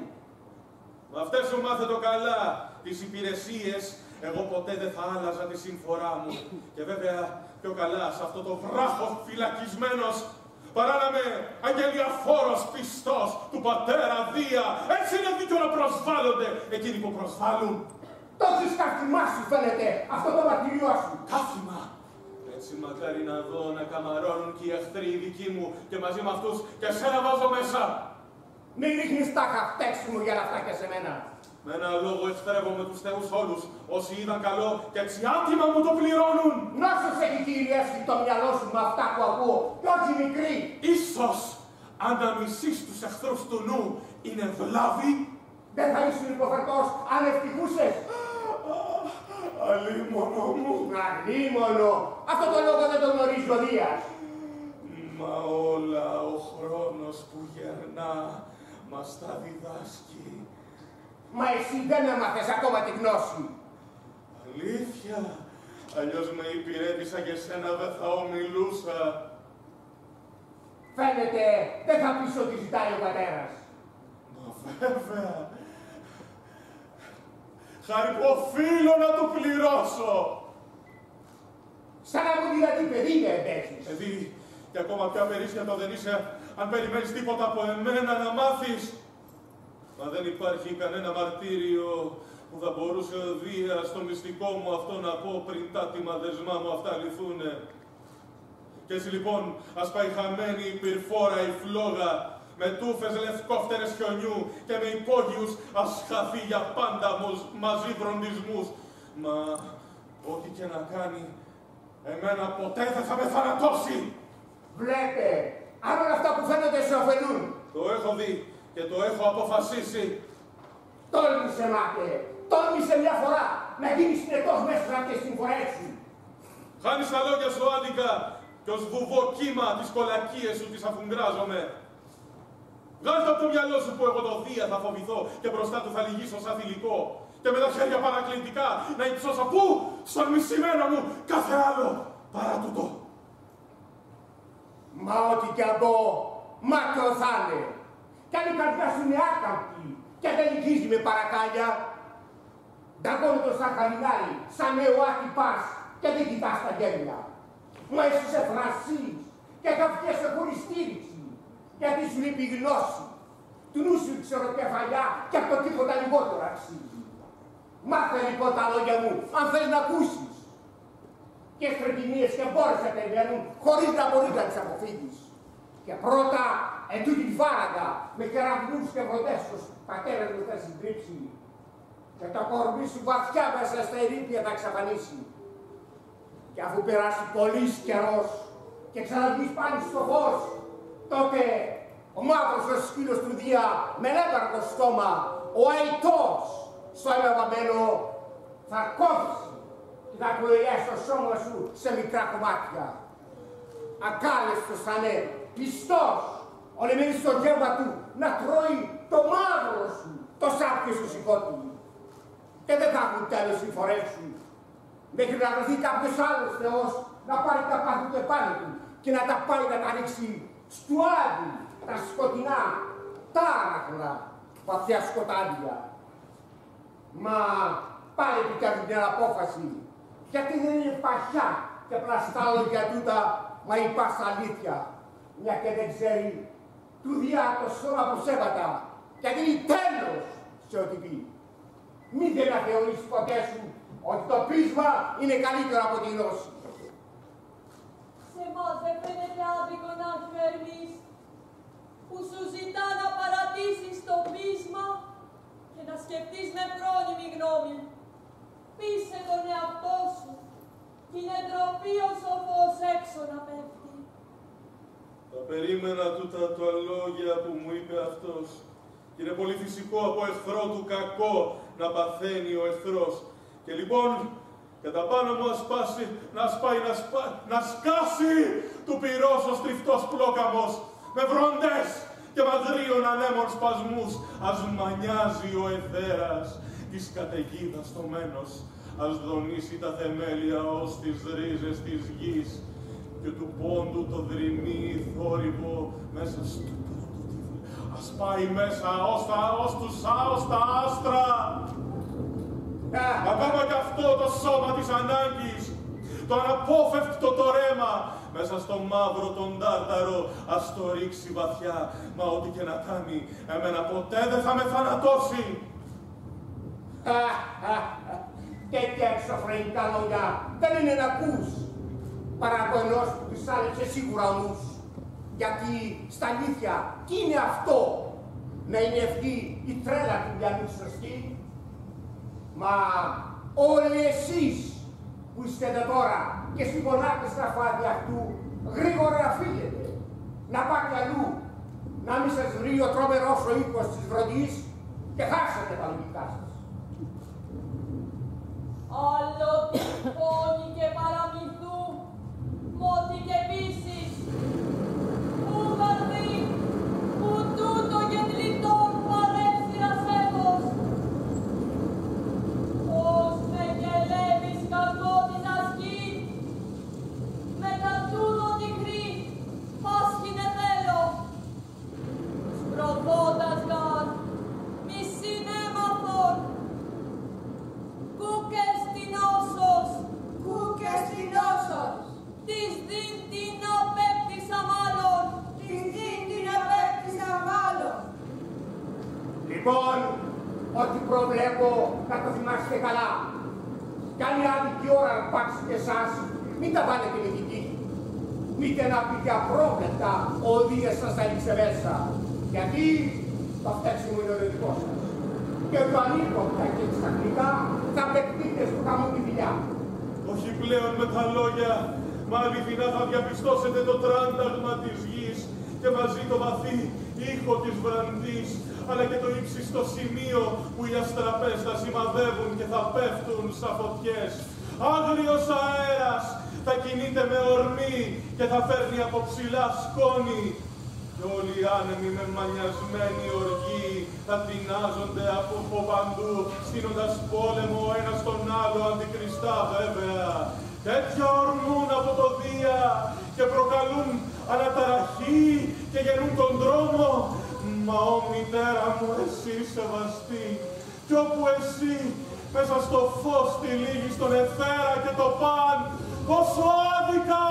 Με αυτές σου μάθετο καλά τις υπηρεσίες, εγώ ποτέ δεν θα άλλαζα τη σύμφορά μου. Και βέβαια πιο καλά σε αυτό το βράχο φυλακισμένος, παρά να με αγγελιαφόρος πιστός του πατέρα Δία. Έτσι είναι δίκιο να προσβάλλονται εκείνοι που προσβάλλουν. Το έχεις καύτημά σου φαίνεται αυτό το μαρτυριό σου. Καύτημα! Έτσι μακάρι να δω να καμαρώνουν και οι εχθροί οι δικοί μου και μαζί με αυτούς και σένα βάζω μέσα. Μη ρίχνεις τα χαυτέξιμο για να φτάκια σε μένα. Με ένα λόγο εχθρεύομαι τους θεούς όλους, όσοι είδαν καλό και έτσι άτιμα μου το πληρώνουν. Νόσος έχει κυριεύσει το μυαλό σου με αυτά που ακούω, κι όχι μικρή. Ίσως, αν να μισείς τους εχθρούς του νου, είναι βλάβη. Δεν θα ήσουν υποφερτός αν ευτυχούσες. Αλίμονο μου. Αλίμονο. Αυτό το λόγο δεν το γνωρίζει ο Δίας. Μα όλα ο χρόνος που γερνά μας τα διδάσκει. Μα εσύ δεν έμαθες ακόμα τη γνώση. Αλήθεια, αλλιώς με υπηρέτησα και σένα δεν θα ομιλούσα. Φαίνεται δεν θα πεις ότι ζητάει ο πατέρας. Μα βέβαια. Χάρη που οφείλω να του πληρώσω. Σαν να μου δηλαδή παιδί με εμπέσεις. Παιδί, και ακόμα πια περίσσια το δεν είσαι αν περιμένεις τίποτα από εμένα να μάθεις. Μα δεν υπάρχει κανένα μαρτύριο που θα μπορούσε ο Δίας στο μυστικό μου αυτό να πω πριν τα τιμαδεσμά μου αυτά λυθούνε. Κι έτσι λοιπόν, ας πάει χαμένη η πυρφόρα η φλόγα, με τούφες λευκόφτερες χιονιού και με υπόγειους ας χαθεί για πάντα μαζί βροντισμούς. Μα ό,τι και να κάνει, εμένα ποτέ δεν θα με θανατώσει. Βλέπε, αν όλα αυτά που φαίνονται σε ωφελούν. Το έχω δει και το έχω αποφασίσει. Τόλμησε, μάτε, τόλμησε μια φορά να γίνεις συνετός μέσα σε αυτές τις συμφορές σου. Χάνεις τα λόγια σου άδικα κι ως βουβό κύμα τις κολακίες σου τις αφουγκράζομαι. Βγάλτε από το μυαλό σου που εγώ το Δία θα φοβηθώ και μπροστά του θα λυγίσω σαν θηλυκό και με τα χέρια παρακλητικά να υψώσω πού, στον μισημένο μου κάθε άλλο παρά τούτο. Μα ό,τι κι αν πω, μάκρο θα είναι. Κι αν η καρδιά σου είναι άκαμπτη και δεν λυγίζει με παρακάλια, νταγώνει σαν χαλινάρι, σαν νεοάτι πας και δεν κοιτάς τα γέλια. Μα εσύ σε φρασείς και καυχέσαι χωρίς στήριξη, γιατί σου λείπει η γνώση. Του νου σου ξεροκεφαλιά και από το τίποτα λιγότερο αξίζει. Μάθε λοιπόν τα λόγια μου, αν θέλεις να ακούσεις. Και στρεπινίες και μπόρες να περιμένουν χωρίς να μπορείς να τις αποφύγεις. Και πρώτα, ετούτη τη φάραγγα, με κεραυνούς και βροντέσκους, πατέρας μου θα συντρίψει. Και το κορμί σου βαθιά μέσα στα ερήπια θα εξαφανίσει. Και αφού περάσει πολύς καιρός και ξαναβγείς πάλι στο φως, τότε ο μαύρος ο σκύλος του Δία με λέπαρκο στόμα, ο αητός στο αίμα βαμμένο, θα κόψει και θα κλωριάσει το σώμα σου σε μικρά κομμάτια. Ακάλεστος θα είναι, πιστός, ολεμένης στο γεύμα του να τρώει το μαύρο σου, το σάπιο σου σηκώτη. Και δεν θα έχουν τέλος οι φορές σου, μέχρι να βρεθεί κάποιος άλλος Θεός να πάρει τα πάθη του επάνω του και να τα πάει να τα ρίξει στου άδει, τα σκοτεινά, τάραχνα, βαθιά σκοτάδια. Μα πάλι επικάνει την απόφαση, γιατί δεν είναι παχιά και πλαστά λόγια τούτα, μα η πάσα αλήθεια, μια και δεν ξέρει του Διά το σώμα προσέβατα, γιατί είναι τέλος σε ό,τι πει. Μην δεν αθεωρήσεις ποτέ σου ότι το πείσμα είναι καλύτερο από τη γνώση. Σε μας δεν φαίνεται άδικο να φέρνεις που σου ζητά να παρατήσεις το πείσμα και να σκεφτείς με φρόνιμη γνώμη. Πείσε τον εαυτό σου κι είναι ντροπή ο σοφός έξω να πέφτει. Τα περίμενα τούτα τα λόγια που μου είπε αυτός. Και είναι πολύ φυσικό από εχθρό του κακό να παθαίνει ο εχθρός. Και λοιπόν, κατά πάνω μου να σκάσει του πυρός ο στριφτός πλόκαμος, με βροντές και μαδρίων ανέμων σπασμούς, ας μανιάζει ο εθέρας της καταιγίδας το μένος, ας δονήσει τα θεμέλια ως τις ρίζες της γης και του πόντου το δρυμί θόρυβο μέσα στο ας πάει μέσα ως τα άστρα. Ακόμα κι αυτό το σώμα της ανάγκης, το αναπόφευκτο το ρέμα, μέσα στο μαύρο τον τάρταρο, ας το ρίξει βαθιά, μα ό,τι και να κάνει, εμένα ποτέ δεν θα με θανατώσει. Τέτοια εξωφρενικά λόγια δεν είναι να ακούς, παρά το ενός που τους άλεψε σίγουρα ο νους. Γιατί στα αλήθεια, τι είναι αυτό, να είναι αυτή η τρέλα του μυαλού σωστή. Μα όλοι εσείς που είστε εδώ τώρα και σηκωνάτε στα φάδια αυτού, γρήγορα φύγετε, να πάτε αλλού, να μην σας βρει ο τρομερός ο οίκος της βροντής και χάσετε τα λογικά σας. Άλλο πόνοι και παραμυθού, μότι και πίσεις, που βαρδί, που τούτο και γλιτών παρέφθυρας έμος. Πώς με κελεύεις κακότητας γη, μετά τούτο τυχρή, πάσχινε θέλω. Σπροδότας γάρ, μισή με μαθών, κούκες την όσος, της δίν την Λοιπόν, ό,τι προβλέπω να το θυμάστε καλά. Κι αν η άδικη ώρα αρπάξει και εσάς, μην τα βάλετε με την τύχη. Μήτε να πείτε απρόβλεπτα ο Δίας σας θα ρίξε μέσα. Γιατί το φταίξιμο είναι ο δικό σας. Και το ανήκοντα και ξαφνικά θα παιχτείτε στο χαμό τη δουλειά. Όχι πλέον με τα λόγια, μα αληθινά θα διαπιστώσετε το τράνταγμα της γης και μαζί το βαθύ ήχο της βραντής, αλλά και το ύψιστο σημείο που οι αστραπές θα σημαδεύουν και θα πέφτουν σαν φωτιές. Άγριος αέρας θα κινείται με ορμή και θα φέρνει από ψηλά σκόνη. Και όλοι οι άνεμοι με μανιασμένη οργή θα τεινάζονται από παντού, στείνοντας πόλεμο ο ένας τον άλλο αντικριστά βέβαια. Τέτοια ορμούν από το Δία και προκαλούν αναταραχή και γεννούν τον δρόμο. Μα ω μητέρα μου εσύ σεβαστή, κι όπου εσύ μέσα στο φως τυλίγεις τον αιθέρα και το παν, πόσο άδικα,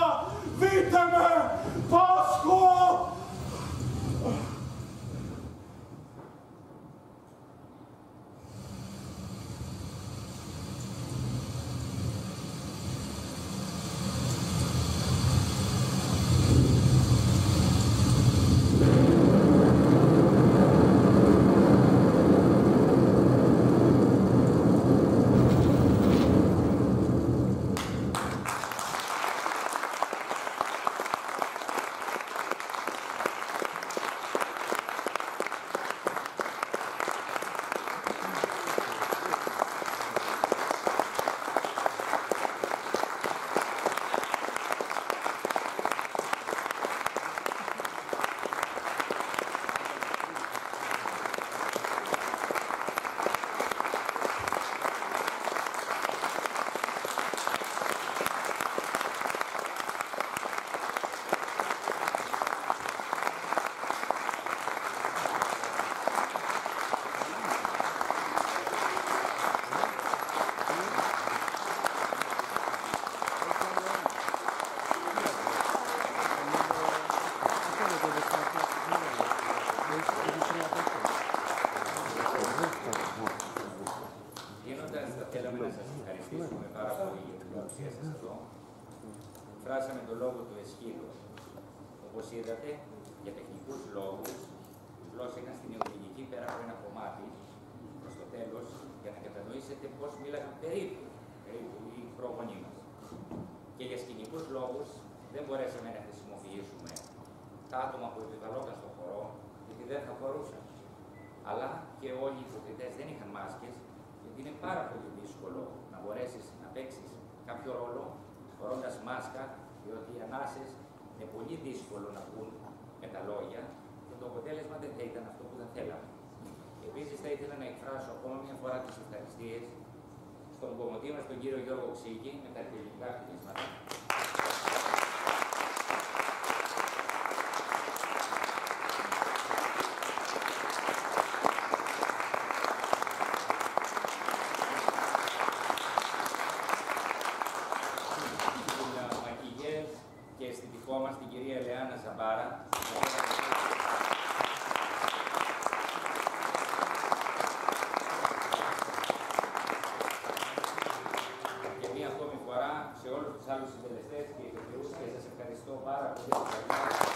δείτε με, πάσχω! Φράσαμε τον λόγο του Εσχύλου. Όπως είδατε, για τεχνικούς λόγους, η γλώσσα ήταν στην Νεοκληνική πέρα από ένα κομμάτι, προς το τέλος, για να κατανοήσετε πώς μίλαγαν περίπου οι προγονείς μας. Και για σκηνικούς λόγους δεν μπορέσαμε να χρησιμοποιήσουμε τα άτομα που επιβαλόταν στο χορό, γιατί δεν θα χωρούσαν. Αλλά και όλοι οι υποκριτές δεν είχαν μάσκες, γιατί είναι πάρα πολύ δύσκολο να μπορέσεις να παίξεις κάποιο ρόλο φορώντας μάσκα, διότι οι ανάσες είναι πολύ δύσκολο να βγουν με τα λόγια και το αποτέλεσμα δεν θα ήταν αυτό που θα θέλαμε. Επίσης θα ήθελα να εκφράσω ακόμα μια φορά τις ευχαριστίες στον κομμωτή μας, τον κύριο Γιώργο Ξύγκη, με τα αρχαιολογικά χτυπήματα. Και αισθητικό μας την κυρία Ελεάνα Ζαμπάρα. Και μία ακόμη φορά σε όλους τους άλλους συντελεστές και ηθοποιούς και σας ευχαριστώ πάρα πολύ.